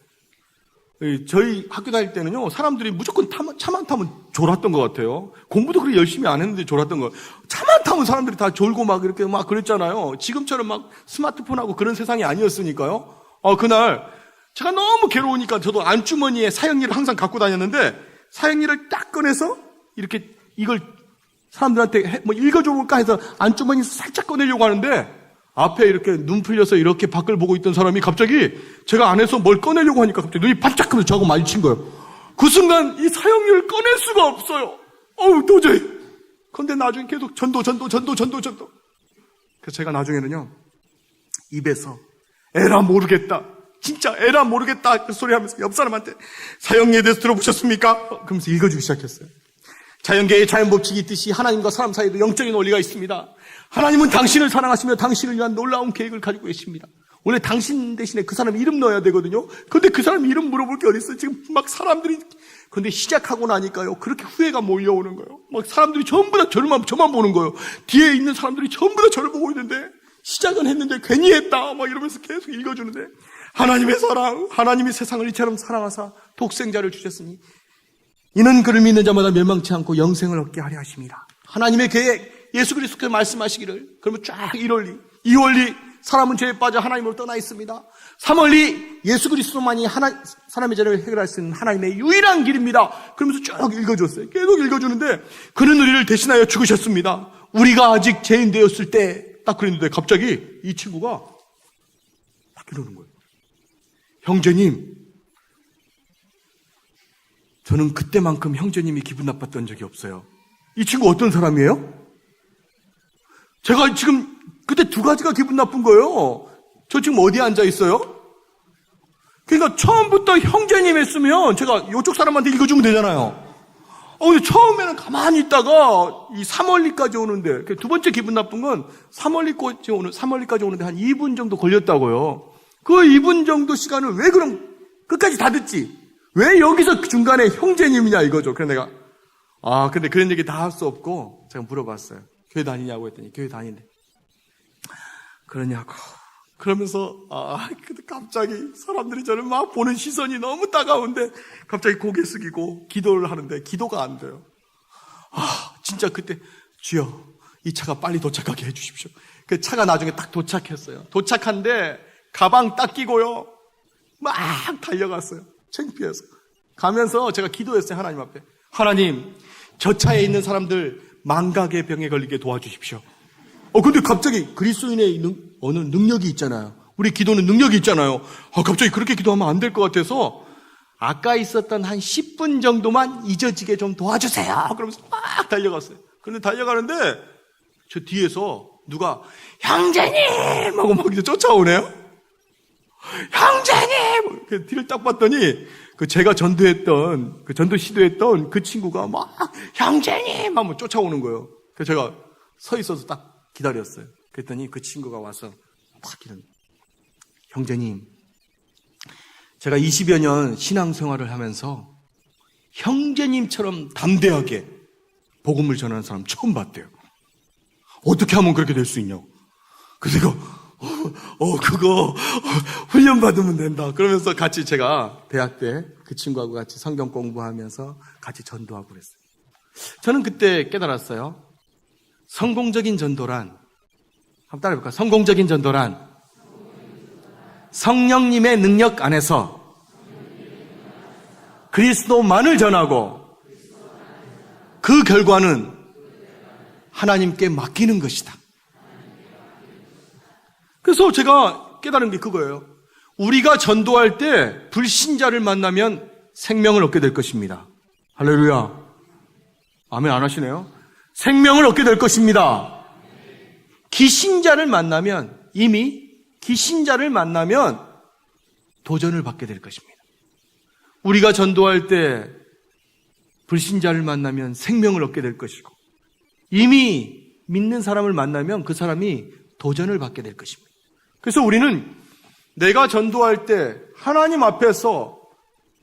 저희 학교 다닐 때는요, 사람들이 무조건 차만 타면 졸았던 것 같아요. 공부도 그렇게 열심히 안 했는데 졸았던 거. 차만 타면 사람들이 다 졸고 막 이렇게 막 그랬잖아요. 지금처럼 막 스마트폰하고 그런 세상이 아니었으니까요. 그날 제가 너무 괴로우니까 저도 안주머니에 사형리를 항상 갖고 다녔는데, 사형리를 딱 꺼내서 이렇게 이걸 사람들한테 읽어줘 볼까 해서 안주머니에서 살짝 꺼내려고 하는데, 앞에 이렇게 눈 풀려서 이렇게 밖을 보고 있던 사람이 갑자기 제가 안에서 뭘 꺼내려고 하니까 갑자기 눈이 반짝 하면서 저하고 마주친 거예요. 그 순간 이 사형리를 꺼낼 수가 없어요. 도저히. 그런데 나중에 계속 전도. 그래서 제가 나중에는요, 입에서 에라 모르겠다, 진짜 에라 모르겠다 그 소리 하면서 옆 사람한테 사형리에 대해서 들어보셨습니까? 그러면서 읽어주기 시작했어요. 자연계의 자연법칙이 있듯이 하나님과 사람 사이에도 영적인 원리가 있습니다. 하나님은 당신을 사랑하시며 당신을 위한 놀라운 계획을 가지고 계십니다. 원래 당신 대신에 그 사람 이름 넣어야 되거든요. 근데 그 사람 이름 물어볼 게 어딨어요. 지금 막 사람들이, 근데 시작하고 나니까요, 그렇게 후회가 몰려오는 거예요. 막 사람들이 전부 다 저만 보는 거예요. 뒤에 있는 사람들이 전부 다 저를 보고 있는데, 시작은 했는데 괜히 했다 막 이러면서 계속 읽어주는데, 하나님의 사랑, 하나님이 세상을 이처럼 사랑하사 독생자를 주셨으니 이는 그를 믿는 자마다 멸망치 않고 영생을 얻게 하려 하심이라. 하나님의 계획, 예수 그리스도께서 말씀하시기를, 그러면 쫙 1원리, 2원리, 사람은 죄에 빠져 하나님으로 떠나 있습니다. 3원리, 예수 그리스도만이 사람의 죄를 해결할 수 있는 하나님의 유일한 길입니다. 그러면서 쭉 읽어줬어요. 계속 읽어주는데, 그는 우리를 대신하여 죽으셨습니다. 우리가 아직 죄인 되었을 때, 딱 그랬는데 갑자기 이 친구가 딱 이러는 거예요. 형제님, 저는 그때만큼 형제님이 기분 나빴던 적이 없어요. 이 친구 어떤 사람이에요? 제가 지금 그때 두 가지가 기분 나쁜 거예요. 저 지금 어디에 앉아 있어요? 그러니까 처음부터 형제님 했으면 제가 이쪽 사람한테 읽어주면 되잖아요. 근데 처음에는 가만히 있다가 이 3월리까지 오는데, 두 번째 기분 나쁜 건 3월리까지 오는데 한 2분 정도 걸렸다고요. 그 2분 정도 시간을 왜 그럼 끝까지 다 듣지? 왜 여기서 중간에 형제님이냐 이거죠. 그래서 내가, 근데 그런 얘기 다 할 수 없고 제가 물어봤어요. 교회 다니냐고 했더니 교회 다니는데. 그러냐고. 그러면서 근데 갑자기 사람들이 저를 막 보는 시선이 너무 따가운데 갑자기 고개 숙이고 기도를 하는데 기도가 안 돼요. 진짜 그때 주여 이 차가 빨리 도착하게 해주십시오. 그 차가 나중에 딱 도착했어요. 도착한데 가방 딱 끼고요 막 달려갔어요. 창피해서. 가면서 제가 기도했어요. 하나님 앞에. 하나님, 저 차에 있는 사람들 망각의 병에 걸리게 도와주십시오. 근데 갑자기 그리스도인의 어느 능력이 있잖아요. 우리 기도는 능력이 있잖아요. 갑자기 그렇게 기도하면 안 될 것 같아서 아까 있었던 한 10분 정도만 잊어지게 좀 도와주세요. 그러면서 막 달려갔어요. 그런데 달려가는데 저 뒤에서 누가 형제님! 하고 막 이제 쫓아오네요. 형제님! 뒤를 딱 봤더니 제가 전도 시도했던 그 친구가 막 형제님! 하면 쫓아오는 거예요. 그래서 제가 서 있어서 딱 기다렸어요. 그랬더니 그 친구가 와서 딱 이런, 형제님, 제가 20여 년 신앙생활을 하면서 형제님처럼 담대하게 복음을 전하는 사람 처음 봤대요. 어떻게 하면 그렇게 될 수 있냐고. 그래서 제가 그거 훈련 받으면 된다. 그러면서 같이 제가 대학 때 그 친구하고 같이 성경 공부하면서 같이 전도하고 그랬어요. 저는 그때 깨달았어요. 성공적인 전도란, 한번 따라해볼까요? 성공적인 전도란 성령님의 능력 안에서 그리스도만을 전하고 그 결과는 하나님께 맡기는 것이다. 그래서 제가 깨달은 게 그거예요. 우리가 전도할 때 불신자를 만나면 생명을 얻게 될 것입니다. 할렐루야. 아멘 안 하시네요. 생명을 얻게 될 것입니다. 기신자를 만나면 도전을 받게 될 것입니다. 우리가 전도할 때 불신자를 만나면 생명을 얻게 될 것이고, 이미 믿는 사람을 만나면 그 사람이 도전을 받게 될 것입니다. 그래서 우리는 내가 전도할 때 하나님 앞에서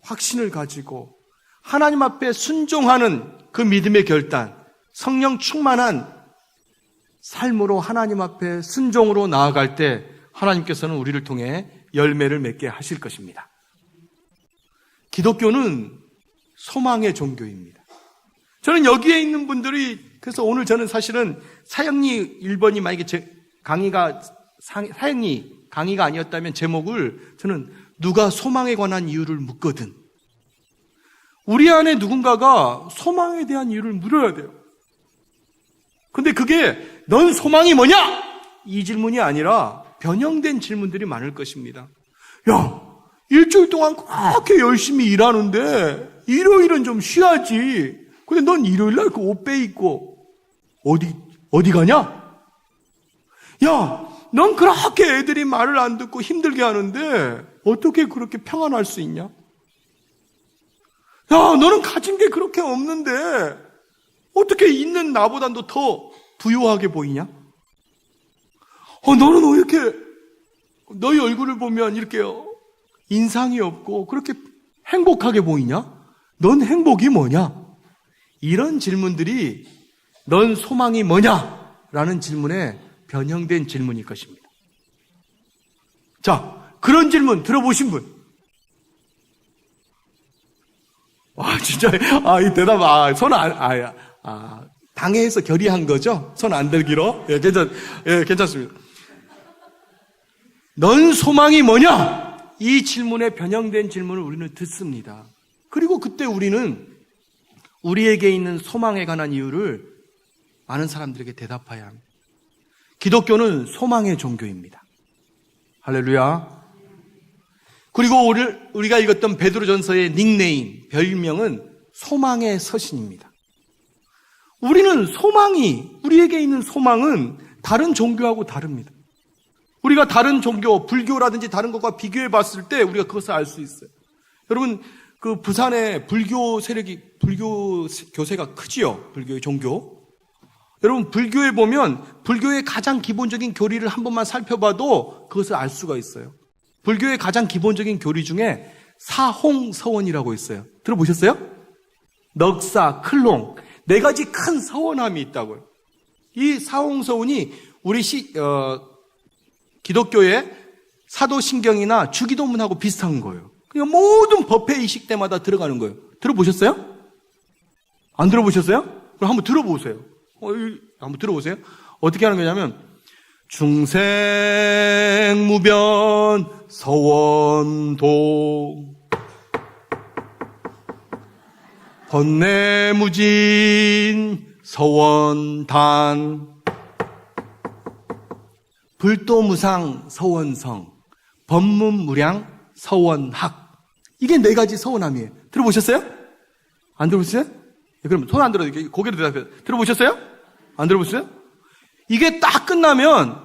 확신을 가지고 하나님 앞에 순종하는 그 믿음의 결단, 성령 충만한 삶으로 하나님 앞에 순종으로 나아갈 때 하나님께서는 우리를 통해 열매를 맺게 하실 것입니다. 기독교는 소망의 종교입니다. 저는 여기에 있는 분들이, 그래서 오늘 저는 사실은 사형리 1번이 만약에 제 강의가 사형리 강의가 아니었다면 제목을 저는 누가 소망에 관한 이유를 묻거든. 우리 안에 누군가가 소망에 대한 이유를 물어야 돼요. 근데 그게 넌 소망이 뭐냐? 이 질문이 아니라 변형된 질문들이 많을 것입니다. 야, 일주일 동안 그렇게 열심히 일하는데 일요일은 좀 쉬어야지. 근데 넌 일요일날 그 옷 빼입고 어디 가냐? 야, 넌 그렇게 애들이 말을 안 듣고 힘들게 하는데 어떻게 그렇게 평안할 수 있냐? 야, 너는 가진 게 그렇게 없는데 어떻게 있는 나보다도 더 부유하게 보이냐? 너는 왜 이렇게 너희 얼굴을 보면 이렇게 인상이 없고 그렇게 행복하게 보이냐? 넌 행복이 뭐냐? 이런 질문들이 넌 소망이 뭐냐? 라는 질문에 변형된 질문일 것입니다. 자, 그런 질문 들어보신 분? 진짜, 이 대답, 당회에서 결의한 거죠? 손 안 들기로? 괜찮습니다. 넌 소망이 뭐냐? 이 질문에 변형된 질문을 우리는 듣습니다. 그리고 그때 우리는 우리에게 있는 소망에 관한 이유를 많은 사람들에게 대답해야 합니다. 기독교는 소망의 종교입니다. 할렐루야. 그리고 우리가 읽었던 베드로전서의 닉네임, 별명은 소망의 서신입니다. 우리에게 있는 소망은 다른 종교하고 다릅니다. 우리가 다른 종교, 불교라든지 다른 것과 비교해 봤을 때 우리가 그것을 알 수 있어요. 여러분, 그 부산에 불교 교세가 크지요? 불교의 종교. 여러분, 불교에 보면 불교의 가장 기본적인 교리를 한 번만 살펴봐도 그것을 알 수가 있어요. 불교의 가장 기본적인 교리 중에 사홍서원이라고 있어요. 들어보셨어요? 넉사, 클롱, 4가지 큰 서원함이 있다고요. 이 사홍서원이 우리 기독교의 사도신경이나 주기도문하고 비슷한 거예요. 그냥 모든 법회 이식 때마다 들어가는 거예요. 들어보셨어요? 안 들어보셨어요? 그럼 한번 들어보세요. 한번 들어보세요. 어떻게 하는 거냐면 중생무변 서원도 번뇌무진 서원단 불도무상 서원성 법문무량 서원학. 이게 4가지 서원함이에요. 들어보셨어요? 안 들어보셨어요? 그럼 손 안 들어도 고개로 대답해요. 들어보셨어요? 안 들어보셨어요? 이게 딱 끝나면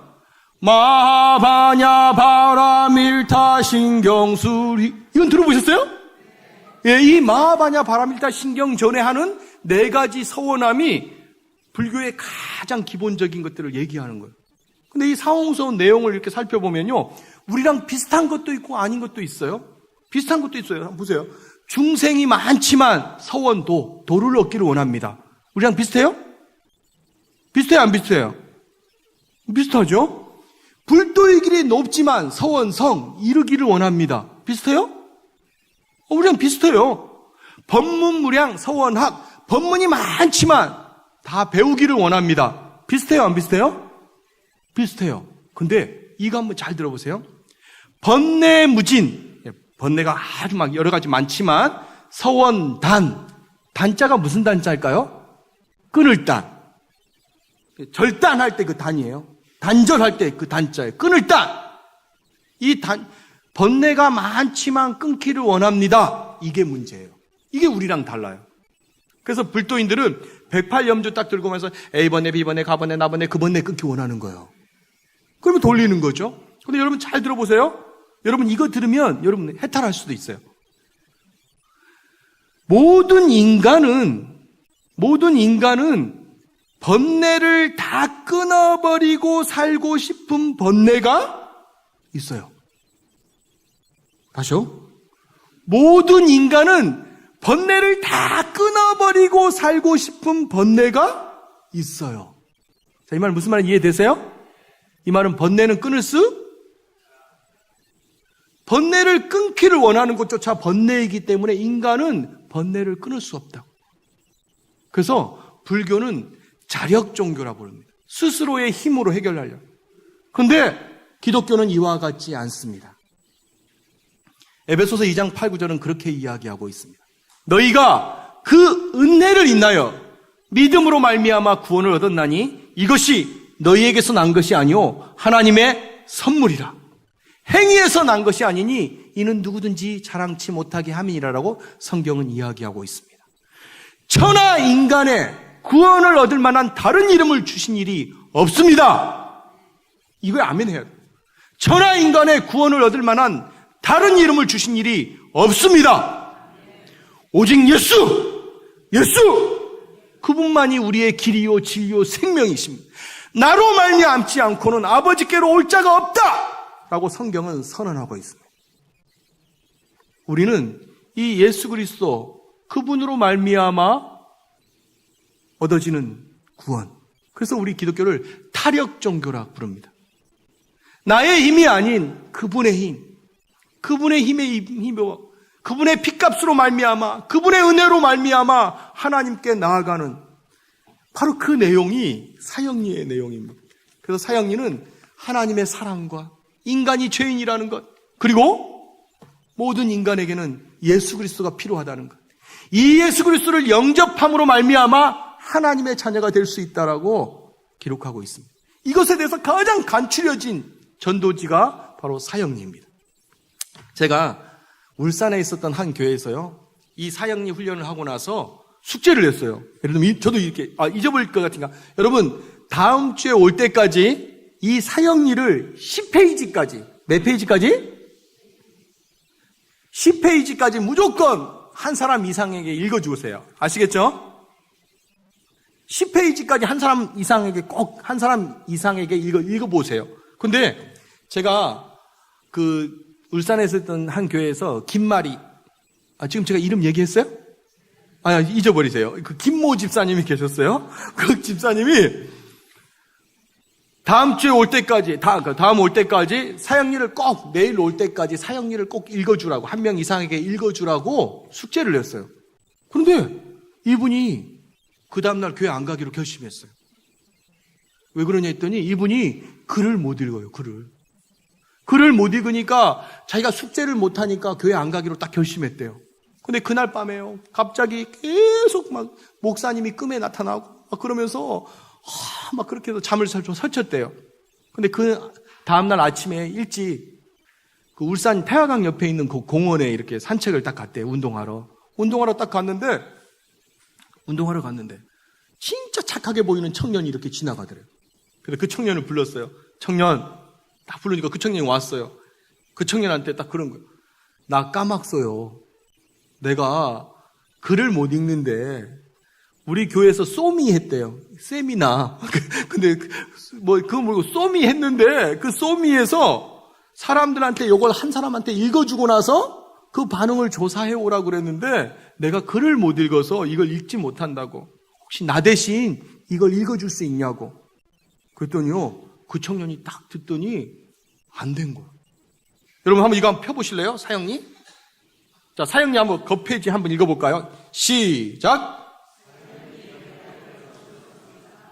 마하바냐 바라밀타 신경수리, 이건 들어보셨어요? 예, 이 마하바냐 바라밀타 신경 전에 하는 4가지 서원함이 불교의 가장 기본적인 것들을 얘기하는 거예요. 근데 이 사홍서원 내용을 이렇게 살펴보면요, 우리랑 비슷한 것도 있고 아닌 것도 있어요. 비슷한 것도 있어요. 한번 보세요. 중생이 많지만 서원도, 도를 얻기를 원합니다. 우리랑 비슷해요? 비슷해요, 안 비슷해요? 비슷하죠? 불도의 길이 높지만 서원성, 이루기를 원합니다. 비슷해요? 우리랑 비슷해요. 법문무량 서원학, 법문이 많지만 다 배우기를 원합니다. 비슷해요, 안 비슷해요? 비슷해요. 근데 이거 한번 잘 들어보세요. 번뇌무진, 번뇌가 아주 막 여러 가지 많지만 서원단, 단자가 무슨 단자일까요? 끊을 단. 절단할 때 그 단이에요. 단절할 때 그 단자예요. 끊을 단. 번뇌가 많지만 끊기를 원합니다. 이게 문제예요. 이게 우리랑 달라요. 그래서 불도인들은 108염주 딱 들고 오면서 A번뇌, B번뇌, 가번뇌, 나번뇌, 그번뇌 끊기 원하는 거예요. 그러면 돌리는 거죠. 근데 여러분 잘 들어보세요. 여러분 이거 들으면 여러분 해탈할 수도 있어요. 모든 인간은 번뇌를 다 끊어버리고 살고 싶은 번뇌가 있어요. 다시요. 모든 인간은 번뇌를 다 끊어버리고 살고 싶은 번뇌가 있어요. 자, 이 말 무슨 말인지 이해되세요? 이 말은 번뇌는 끊을 번뇌를 끊기를 원하는 것조차 번뇌이기 때문에 인간은 번뇌를 끊을 수 없다. 그래서 불교는 자력 종교라고 부릅니다. 스스로의 힘으로 해결하려고. 그런데 기독교는 이와 같지 않습니다. 에베소서 2장 8, 9절은 그렇게 이야기하고 있습니다. 너희가 그 은혜를 인하여 믿음으로 말미암아 구원을 얻었나니 이것이 너희에게서 난 것이 아니오 하나님의 선물이라. 행위에서 난 것이 아니니 이는 누구든지 자랑치 못하게 함이니라라고 성경은 이야기하고 있습니다. 천하 인간의 구원을 얻을 만한 다른 이름을 주신 일이 없습니다. 이거에 아멘 해야 돼요. 천하 인간의 구원을 얻을 만한 다른 이름을 주신 일이 없습니다. 오직 예수 그분만이 우리의 길이요 진리요 생명이십니다. 나로 말미암지 않고는 아버지께로 올 자가 없다. 라고 성경은 선언하고 있습니다. 우리는 이 예수 그리스도 그분으로 말미암아 얻어지는 구원. 그래서 우리 기독교를 타력 종교라 부릅니다. 나의 힘이 아닌 그분의 힘. 그분의 힘에 힘입어 그분의 핏값으로 말미암아 그분의 은혜로 말미암아 하나님께 나아가는 바로 그 내용이 사형리의 내용입니다. 그래서 사형리는 하나님의 사랑과 인간이 죄인이라는 것, 그리고 모든 인간에게는 예수 그리스도가 필요하다는 것, 이 예수 그리스도를 영접함으로 말미암아 하나님의 자녀가 될 수 있다라고 기록하고 있습니다. 이것에 대해서 가장 간추려진 전도지가 바로 사형리입니다. 제가 울산에 있었던 한 교회에서요, 이 사형리 훈련을 하고 나서 숙제를 냈어요. 예를 들면 저도 이렇게 잊어버릴 것 같으니까, 여러분 다음 주에 올 때까지 이 사형리를 10페이지까지, 몇 페이지까지? 10페이지까지 무조건 한 사람 이상에게 읽어주세요. 아시겠죠? 10페이지까지 한 사람 이상에게 꼭 한 사람 이상에게 읽어보세요. 근데 제가 울산에 있었던 한 교회에서 김마리, 지금 제가 이름 얘기했어요? 잊어버리세요. 그 김모 집사님이 계셨어요. 그 집사님이 다음 주에 올 때까지, 다음 올 때까지 사형리를 꼭, 내일 올 때까지 사형리를 꼭 읽어주라고, 한 명 이상에게 읽어주라고 숙제를 냈어요. 그런데 이분이 그 다음날 교회 안 가기로 결심했어요. 왜 그러냐 했더니 이분이 글을 못 읽어요, 글을 못 읽으니까 자기가 숙제를 못하니까 교회 안 가기로 딱 결심했대요. 근데 그날 밤에요, 갑자기 계속 막 목사님이 꿈에 나타나고 그러면서 막 그렇게 해서 잠을 좀 설쳤대요. 근데 그 다음날 아침에 일찍 그 울산 태화강 옆에 있는 그 공원에 이렇게 산책을 딱 갔대요. 운동하러 딱 갔는데 진짜 착하게 보이는 청년이 이렇게 지나가더래요. 그래서 그 청년을 불렀어요. 청년, 딱 부르니까 그 청년이 왔어요. 그 청년한테 딱 그런 거예요. 나 까막써요. 내가 글을 못 읽는데 우리 교회에서 쏘미 했대요. 세미나. 근데 그거 모르고 쏘미 했는데 그 쏘미에서 사람들한테 이걸 한 사람한테 읽어주고 나서 그 반응을 조사해 오라고 그랬는데 내가 글을 못 읽어서 이걸 읽지 못한다고. 혹시 나 대신 이걸 읽어줄 수 있냐고. 그랬더니요, 그 청년이 딱 듣더니 안 된 거예요. 여러분 한번 이거 한번 펴보실래요? 사형리? 자, 사형리 한번 그 페이지 한번 읽어볼까요? 시작!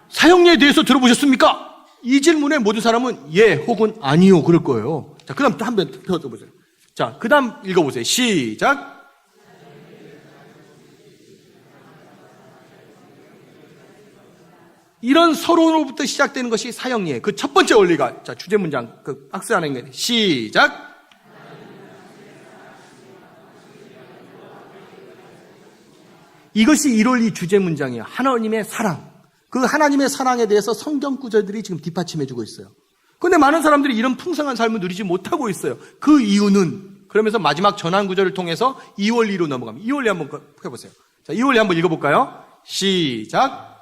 사형리에 대해서 들어보셨습니까? 이 질문에 모든 사람은 예 혹은 아니요 그럴 거예요. 자, 그 다음 또 한번 펴보세요. 자, 그 다음 읽어보세요. 시작! 이런 서론으로부터 시작되는 것이 사형리의 그 첫 번째 원리가, 자, 주제 문장, 그 박스 안에 있는 시작! 이것이 1원리 주제 문장이에요. 하나님의 사랑. 그 하나님의 사랑에 대해서 성경 구절들이 지금 뒷받침해주고 있어요. 그런데 많은 사람들이 이런 풍성한 삶을 누리지 못하고 있어요. 그 이유는, 그러면서 마지막 전환 구절을 통해서 2원리로 넘어갑니다. 2원리 한번 해보세요. 자, 2원리 한번 읽어볼까요? 시작!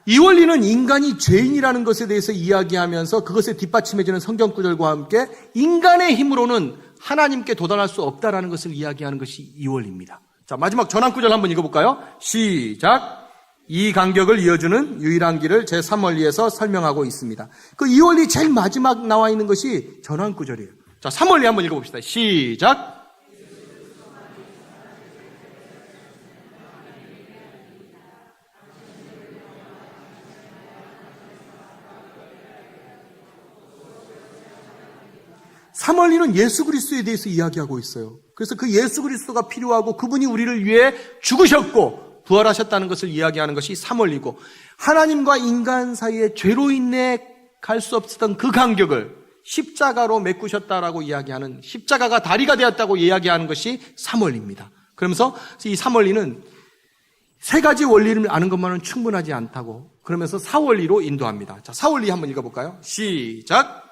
이 원리는 인간이 죄인이라는 것에 대해서 이야기하면서 그것에 뒷받침해주는 성경 구절과 함께 인간의 힘으로는 하나님께 도달할 수 없다라는 것을 이야기하는 것이 이 원리입니다. 자, 마지막 전환 구절 한번 읽어볼까요? 시작! 이 간격을 이어주는 유일한 길을 제3원리에서 설명하고 있습니다. 그 이 원리 제일 마지막 나와 있는 것이 전환 구절이에요. 자, 3원리 한번 읽어봅시다. 시작! 삼원리는 예수 그리스도에 대해서 이야기하고 있어요. 그래서 그 예수 그리스도가 필요하고 그분이 우리를 위해 죽으셨고 부활하셨다는 것을 이야기하는 것이 삼원리고, 하나님과 인간 사이에 죄로 인해 갈 수 없었던 그 간격을 십자가로 메꾸셨다라고 이야기하는, 십자가가 다리가 되었다고 이야기하는 것이 삼원리입니다. 그러면서 이 삼원리는 세 가지 원리를 아는 것만은 충분하지 않다고, 그러면서 사원리로 인도합니다. 자, 사원리 한번 읽어볼까요? 시작!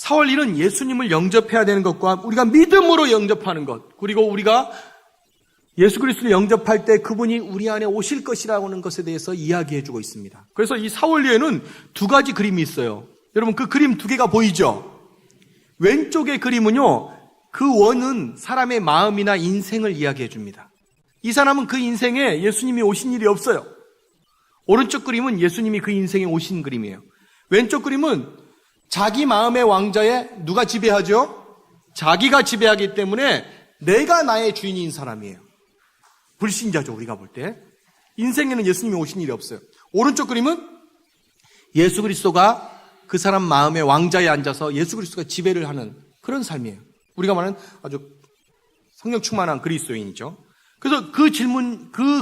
사월일은 예수님을 영접해야 되는 것과 우리가 믿음으로 영접하는 것, 그리고 우리가 예수 그리스도를 영접할 때 그분이 우리 안에 오실 것이라고 하는 것에 대해서 이야기해주고 있습니다. 그래서 이 사월리에는 두 가지 그림이 있어요. 여러분 그 그림 두 개가 보이죠? 왼쪽의 그림은요, 그 원은 사람의 마음이나 인생을 이야기해 줍니다. 이 사람은 그 인생에 예수님이 오신 일이 없어요. 오른쪽 그림은 예수님이 그 인생에 오신 그림이에요. 왼쪽 그림은 자기 마음의 왕자에 누가 지배하죠? 자기가 지배하기 때문에 내가 나의 주인인 사람이에요. 불신자죠, 우리가 볼 때. 인생에는 예수님이 오신 일이 없어요. 오른쪽 그림은 예수 그리스도가 그 사람 마음의 왕자에 앉아서 예수 그리스도가 지배를 하는 그런 삶이에요. 우리가 말하는 아주 성령 충만한 그리스도인이죠. 그래서 그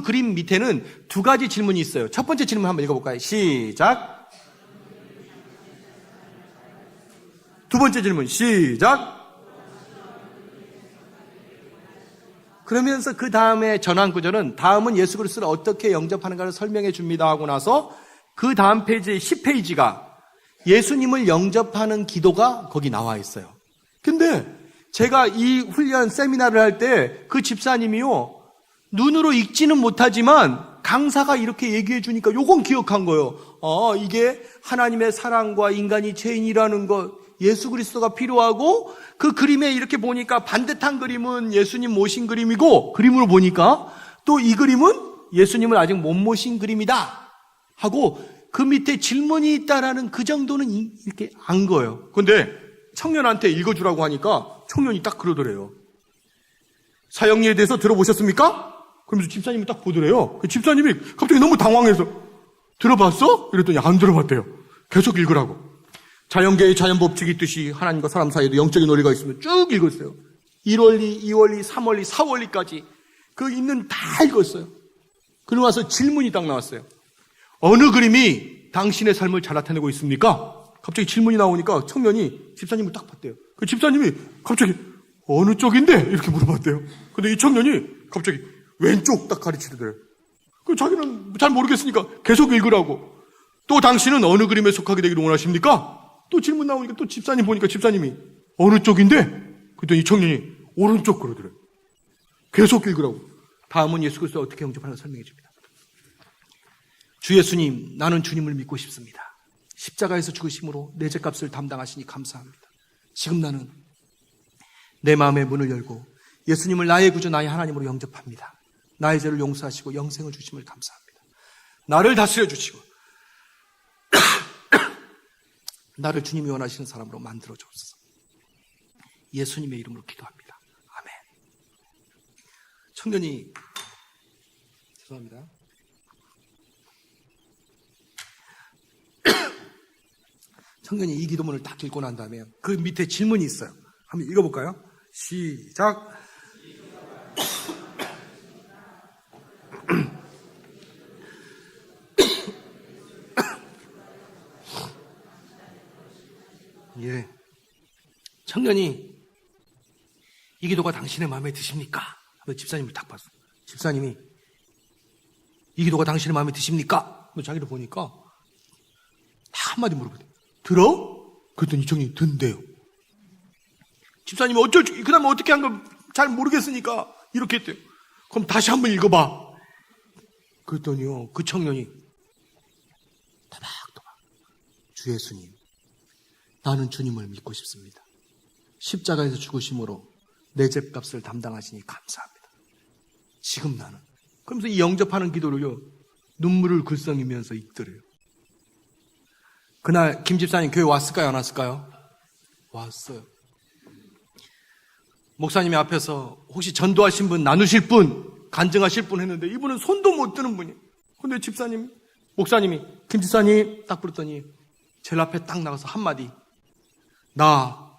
그림 밑에는 두 가지 질문이 있어요. 첫 번째 질문 한번 읽어볼까요? 시작. 두 번째 질문, 시작. 그러면서 그 다음에 전환 구절은 다음은 예수 그리스도를 어떻게 영접하는가를 설명해 줍니다 하고 나서 그 다음 페이지 10페이지가 예수님을 영접하는 기도가 거기 나와 있어요. 근데 제가 이 훈련 세미나를 할 때 그 집사님이요, 눈으로 읽지는 못하지만 강사가 이렇게 얘기해 주니까 요건 기억한 거예요. 이게 하나님의 사랑과 인간이 죄인이라는 것, 예수 그리스도가 필요하고, 그 그림에 이렇게 보니까 반듯한 그림은 예수님 모신 그림이고, 그림으로 보니까 또 이 그림은 예수님을 아직 못 모신 그림이다 하고 그 밑에 질문이 있다라는 그 정도는 이렇게 안 거예요. 근데 청년한테 읽어주라고 하니까 청년이 딱 그러더래요. 사형리에 대해서 들어보셨습니까? 그러면서 집사님이 딱 보더래요. 그 집사님이 갑자기 너무 당황해서 들어봤어? 이랬더니 안 들어봤대요. 계속 읽으라고. 자연계의 자연법칙이 있듯이 하나님과 사람 사이에도 영적인 원리가 있으면 쭉 읽었어요. 1원리, 2원리, 3원리, 4원리까지 그 있는 다 읽었어요. 그러고 나서 질문이 딱 나왔어요. 어느 그림이 당신의 삶을 잘 나타내고 있습니까? 갑자기 질문이 나오니까 청년이 집사님을 딱 봤대요. 그 집사님이 갑자기 어느 쪽인데? 이렇게 물어봤대요. 근데 이 청년이 갑자기 왼쪽 딱 가르치더래요. 그 자기는 잘 모르겠으니까 계속 읽으라고. 또 당신은 어느 그림에 속하게 되기를 원하십니까? 또 질문 나오니까 또 집사님 보니까 집사님이 어느 쪽인데? 그랬더니 이 청년이 오른쪽 그러더래요. 계속 읽으라고. 다음은 예수 그리스도 어떻게 영접하는가 설명해 줍니다. 주 예수님, 나는 주님을 믿고 싶습니다. 십자가에서 죽으심으로 내 죄값을 담당하시니 감사합니다. 지금 나는 내 마음의 문을 열고 예수님을 나의 구주, 나의 하나님으로 영접합니다. 나의 죄를 용서하시고 영생을 주심을 감사합니다. 나를 다스려 주시고 나를 주님이 원하시는 사람으로 만들어 주옵소서. 예수님의 이름으로 기도합니다. 아멘. 청년이 죄송합니다. 청년이 이 기도문을 딱 읽고 난 다음에 그 밑에 질문이 있어요. 한번 읽어볼까요? 시작. 예. 청년이 이 기도가 당신의 마음에 드십니까? 하면 집사님을 딱 봤어요. 집사님이 이 기도가 당신의 마음에 드십니까? 하면 자기를 보니까 다 한마디 물어보대요. 들어? 그랬더니 이 청년이 든대요. 집사님이 그 다음에 어떻게 한 걸 잘 모르겠으니까 이렇게 했대요. 그럼 다시 한번 읽어봐. 그랬더니요, 그 청년이 토박토박, 주 예수님, 나는 주님을 믿고 싶습니다. 십자가에서 죽으심으로 내 죄값을 담당하시니 감사합니다. 지금 나는. 그러면서 이 영접하는 기도를요, 눈물을 글썽이면서 읽더래요. 그날 김 집사님 교회 왔을까요? 안 왔을까요? 왔어요. 목사님이 앞에서 혹시 전도하신 분, 나누실 분, 간증하실 분 했는데 이분은 손도 못 드는 분이에요. 근데 목사님이 김 집사님 딱 부르더니 제일 앞에 딱 나가서 한마디, 나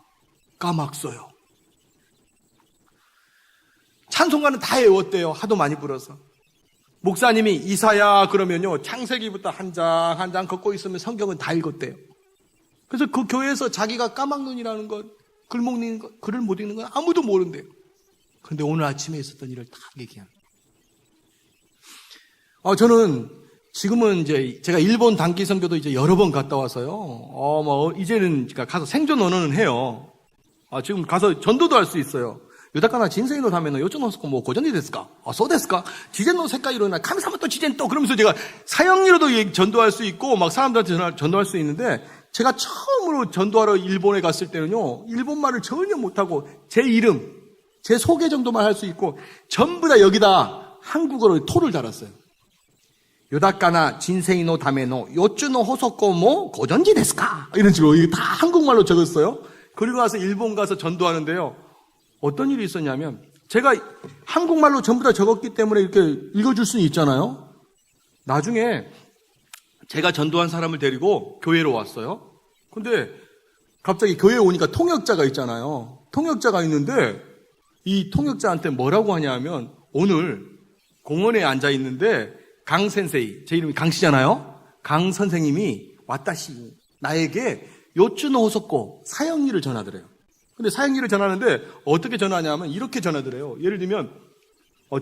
까막써요. 찬송가는 다 외웠대요. 하도 많이 불어서. 목사님이 이사야 그러면요, 창세기부터 한 장 한 장 걷고 있으면 성경은 다 읽었대요. 그래서 그 교회에서 자기가 까막눈이라는 것, 글 못 읽는 것, 글을 못 읽는 건 아무도 모른대요. 그런데 오늘 아침에 있었던 일을 다 얘기합니다. 저는 지금은 이제 제가 일본 단기 선교도 이제 여러 번 갔다 와서요. 이제는 가서 생존 언어는 해요. 지금 가서 전도도 할 수 있어요. 요다카나 진세이노 다메노 요쪽노스코 뭐 고전이 됐을까? 소데스까? 지젠노 색깔이로나 카미사마 또 지젠 또 그러면서 제가 사형리로도 전도할 수 있고 막 사람들한테 전도할 수 있는데 제가 처음으로 전도하러 일본에 갔을 때는요. 일본말을 전혀 못하고 제 이름, 제 소개 정도만 할 수 있고 전부 다 여기다 한국어로 토를 달았어요. 요다카나 진세이노 다메노 요츠노 호소코 뭐 고전지 데스까? 이런 식으로 이게 다 한국말로 적었어요. 그리고 나서 일본 가서 전도하는데요. 어떤 일이 있었냐면 제가 한국말로 전부 다 적었기 때문에 이렇게 읽어줄 수는 있잖아요. 나중에 제가 전도한 사람을 데리고 교회로 왔어요. 근데 갑자기 교회에 오니까 통역자가 있잖아요. 통역자가 있는데 이 통역자한테 뭐라고 하냐면 오늘 공원에 앉아 있는데 강 센세이, 제 이름이 강씨잖아요. 강 선생님이 왔다시 나에게 요츠노 호소코 사형리를 전하더래요. 근데 사형리를 전하는데 어떻게 전하냐면 이렇게 전하더래요. 예를 들면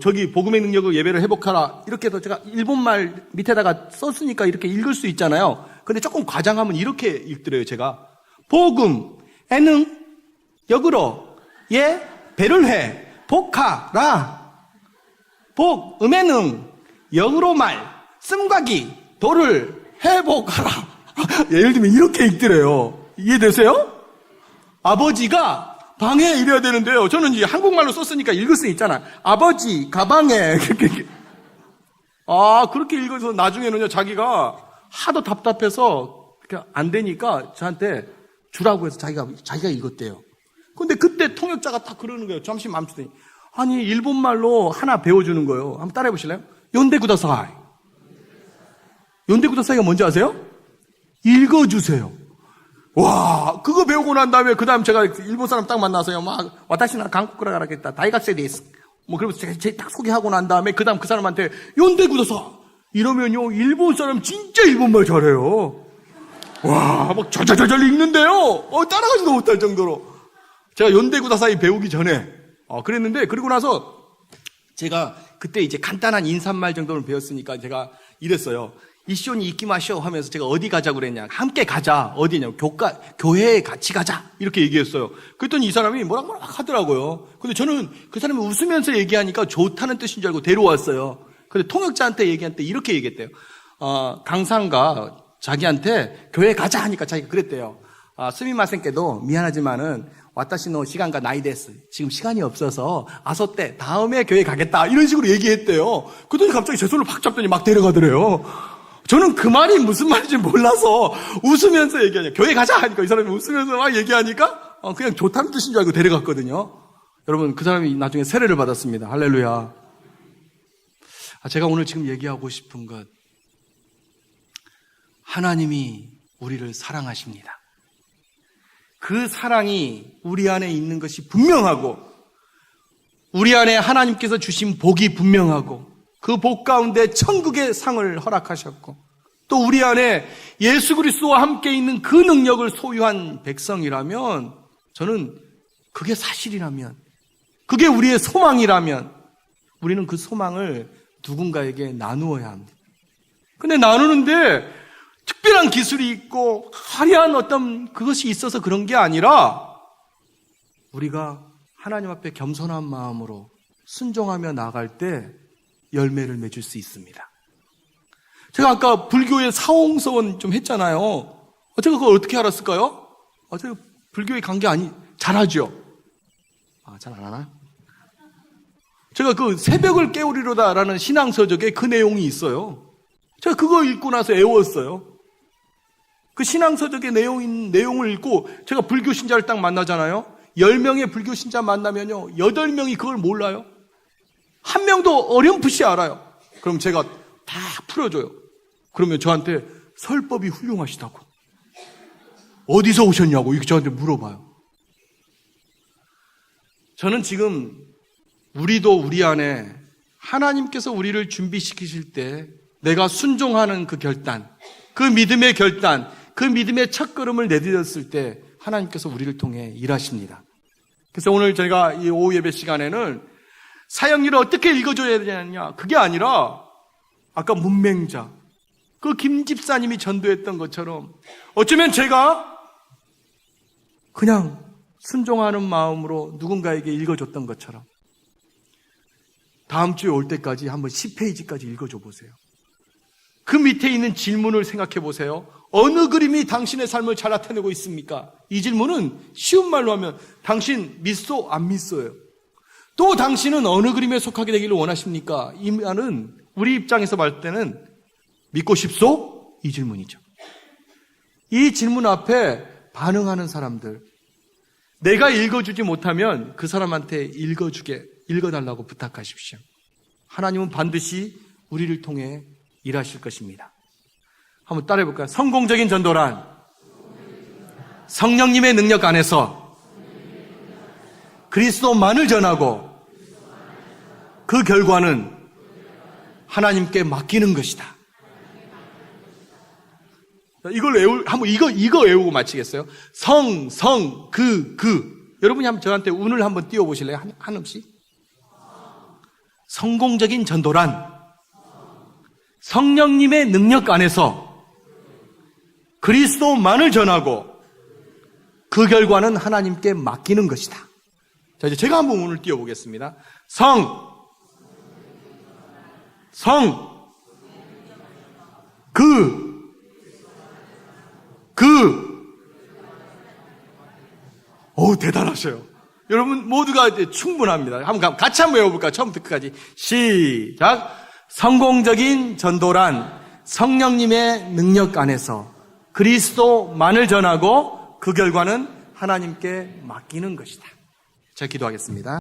저기 복음의 능력을 예배를 회복하라 이렇게 해서 제가 일본말 밑에다가 썼으니까 이렇게 읽을 수 있잖아요. 근데 조금 과장하면 이렇게 읽더래요. 제가 복음 에능 역으로 예 배를 해 복하라 복 음에능 역으로 말 씀과기 도를 회복하라. 예를 들면 이렇게 읽더래요. 이해되세요? 아버지가 방에 이래야 되는데요. 저는 이제 한국말로 썼으니까 읽을 수 있잖아. 아버지 가방에 그렇게 읽어서 나중에는요 자기가 하도 답답해서 안 되니까 저한테 주라고 해서 자기가 읽었대요. 근데 그때 통역자가 딱 그러는 거예요. 잠시 멈추더니 아니 일본말로 하나 배워주는 거예요. 한번 따라해 보실래요? 연대구다사이. 연대구다사이가 뭔지 아세요? 읽어주세요. 와, 그거 배우고 난 다음에, 그 다음 제가 일본 사람 딱 만나서요, 막, 와타시나 한국으로 가라겠다. 다이각세 데스. 뭐, 그러면서 제가 딱 소개하고 난 다음에, 그 다음 그 사람한테, 연대구도사! 이러면요, 일본 사람 진짜 일본말 잘해요. 와, 막 절절절절 읽는데요. 따라가지도 못할 정도로. 제가 연대구다사이 배우기 전에, 그랬는데, 그리고 나서, 제가 그때 이제 간단한 인사말 정도는 배웠으니까 제가 이랬어요. 이쇼니 이키마쇼 하면서 제가 어디 가자고 그랬냐. 함께 가자. 어디냐. 교회에 같이 가자. 이렇게 얘기했어요. 그랬더니 이 사람이 뭐라 하더라고요. 근데 저는 그 사람이 웃으면서 얘기하니까 좋다는 뜻인 줄 알고 데려왔어요. 근데 통역자한테 얘기할 때 이렇게 얘기했대요. 강사가 자기한테 교회 가자 하니까 자기가 그랬대요. 스미마센께도 미안하지만은 와타시노 시간과 나이 데스. 지금 시간이 없어서 아소때 다음에 교회 가겠다. 이런 식으로 얘기했대요. 그랬더니 갑자기 제 손을 팍 잡더니 막 데려가더래요. 저는 그 말이 무슨 말인지 몰라서 웃으면서 얘기하냐. 교회 가자 하니까 이 사람이 웃으면서 막 얘기하니까 그냥 좋다는 뜻인 줄 알고 데려갔거든요. 여러분 그 사람이 나중에 세례를 받았습니다. 할렐루야. 제가 오늘 지금 얘기하고 싶은 것, 하나님이 우리를 사랑하십니다. 그 사랑이 우리 안에 있는 것이 분명하고 우리 안에 하나님께서 주신 복이 분명하고 그 복 가운데 천국의 상을 허락하셨고 또 우리 안에 예수 그리스도와 함께 있는 그 능력을 소유한 백성이라면 저는 그게 사실이라면 그게 우리의 소망이라면 우리는 그 소망을 누군가에게 나누어야 합니다. 근데 나누는데 특별한 기술이 있고 화려한 어떤 그것이 있어서 그런 게 아니라 우리가 하나님 앞에 겸손한 마음으로 순종하며 나아갈 때 열매를 맺을 수 있습니다. 제가 아까 불교의 사홍서원 좀 했잖아요. 제가 그걸 어떻게 알았을까요? 제가 불교에 간 게 잘하죠? 잘 안 하나요? 제가 그 새벽을 깨우리로다라는 신앙서적에 그 내용이 있어요. 제가 그거 읽고 나서 애웠어요. 그 신앙서적의 내용을 읽고 제가 불교 신자를 딱 만나잖아요. 10명의 불교 신자 만나면요 8명이 그걸 몰라요. 한 명도 어렴풋이 알아요. 그럼 제가 다 풀어줘요. 그러면 저한테 설법이 훌륭하시다고. 어디서 오셨냐고 이렇게 저한테 물어봐요. 저는 지금 우리도 우리 안에 하나님께서 우리를 준비시키실 때 내가 순종하는 그 결단, 그 믿음의 결단, 그 믿음의 첫걸음을 내디뎠을 때 하나님께서 우리를 통해 일하십니다. 그래서 오늘 저희가 이 오후 예배 시간에는 사형리를 어떻게 읽어줘야 되느냐 그게 아니라 아까 문맹자, 그 김 집사님이 전도했던 것처럼 어쩌면 제가 그냥 순종하는 마음으로 누군가에게 읽어줬던 것처럼 다음 주에 올 때까지 한번 10페이지까지 읽어줘 보세요. 그 밑에 있는 질문을 생각해 보세요. 어느 그림이 당신의 삶을 잘 나타내고 있습니까? 이 질문은 쉬운 말로 하면 당신 믿소 안 믿소예요. 또 당신은 어느 그림에 속하게 되기를 원하십니까? 이 말은 우리 입장에서 볼 때는 믿고 싶소? 이 질문이죠. 이 질문 앞에 반응하는 사람들, 내가 읽어주지 못하면 그 사람한테 읽어달라고 부탁하십시오. 하나님은 반드시 우리를 통해 일하실 것입니다. 한번 따라해 볼까요? 성공적인 전도란 성령님의 능력 안에서 그리스도만을 전하고 그 결과는 하나님께 맡기는 것이다. 한번 이거 외우고 마치겠어요? 여러분이 한번 저한테 운을 한번 띄워보실래요? 한음씩. 성공적인 전도란 성령님의 능력 안에서 그리스도만을 전하고 그 결과는 하나님께 맡기는 것이다. 자, 이제 제가 한번 운을 띄워보겠습니다. 대단하셔요. 여러분 모두가 이제 충분합니다. 같이 한번 외워볼까요? 처음부터 끝까지. 시작. 성공적인 전도란 성령님의 능력 안에서 그리스도만을 전하고 그 결과는 하나님께 맡기는 것이다. 제가 기도하겠습니다.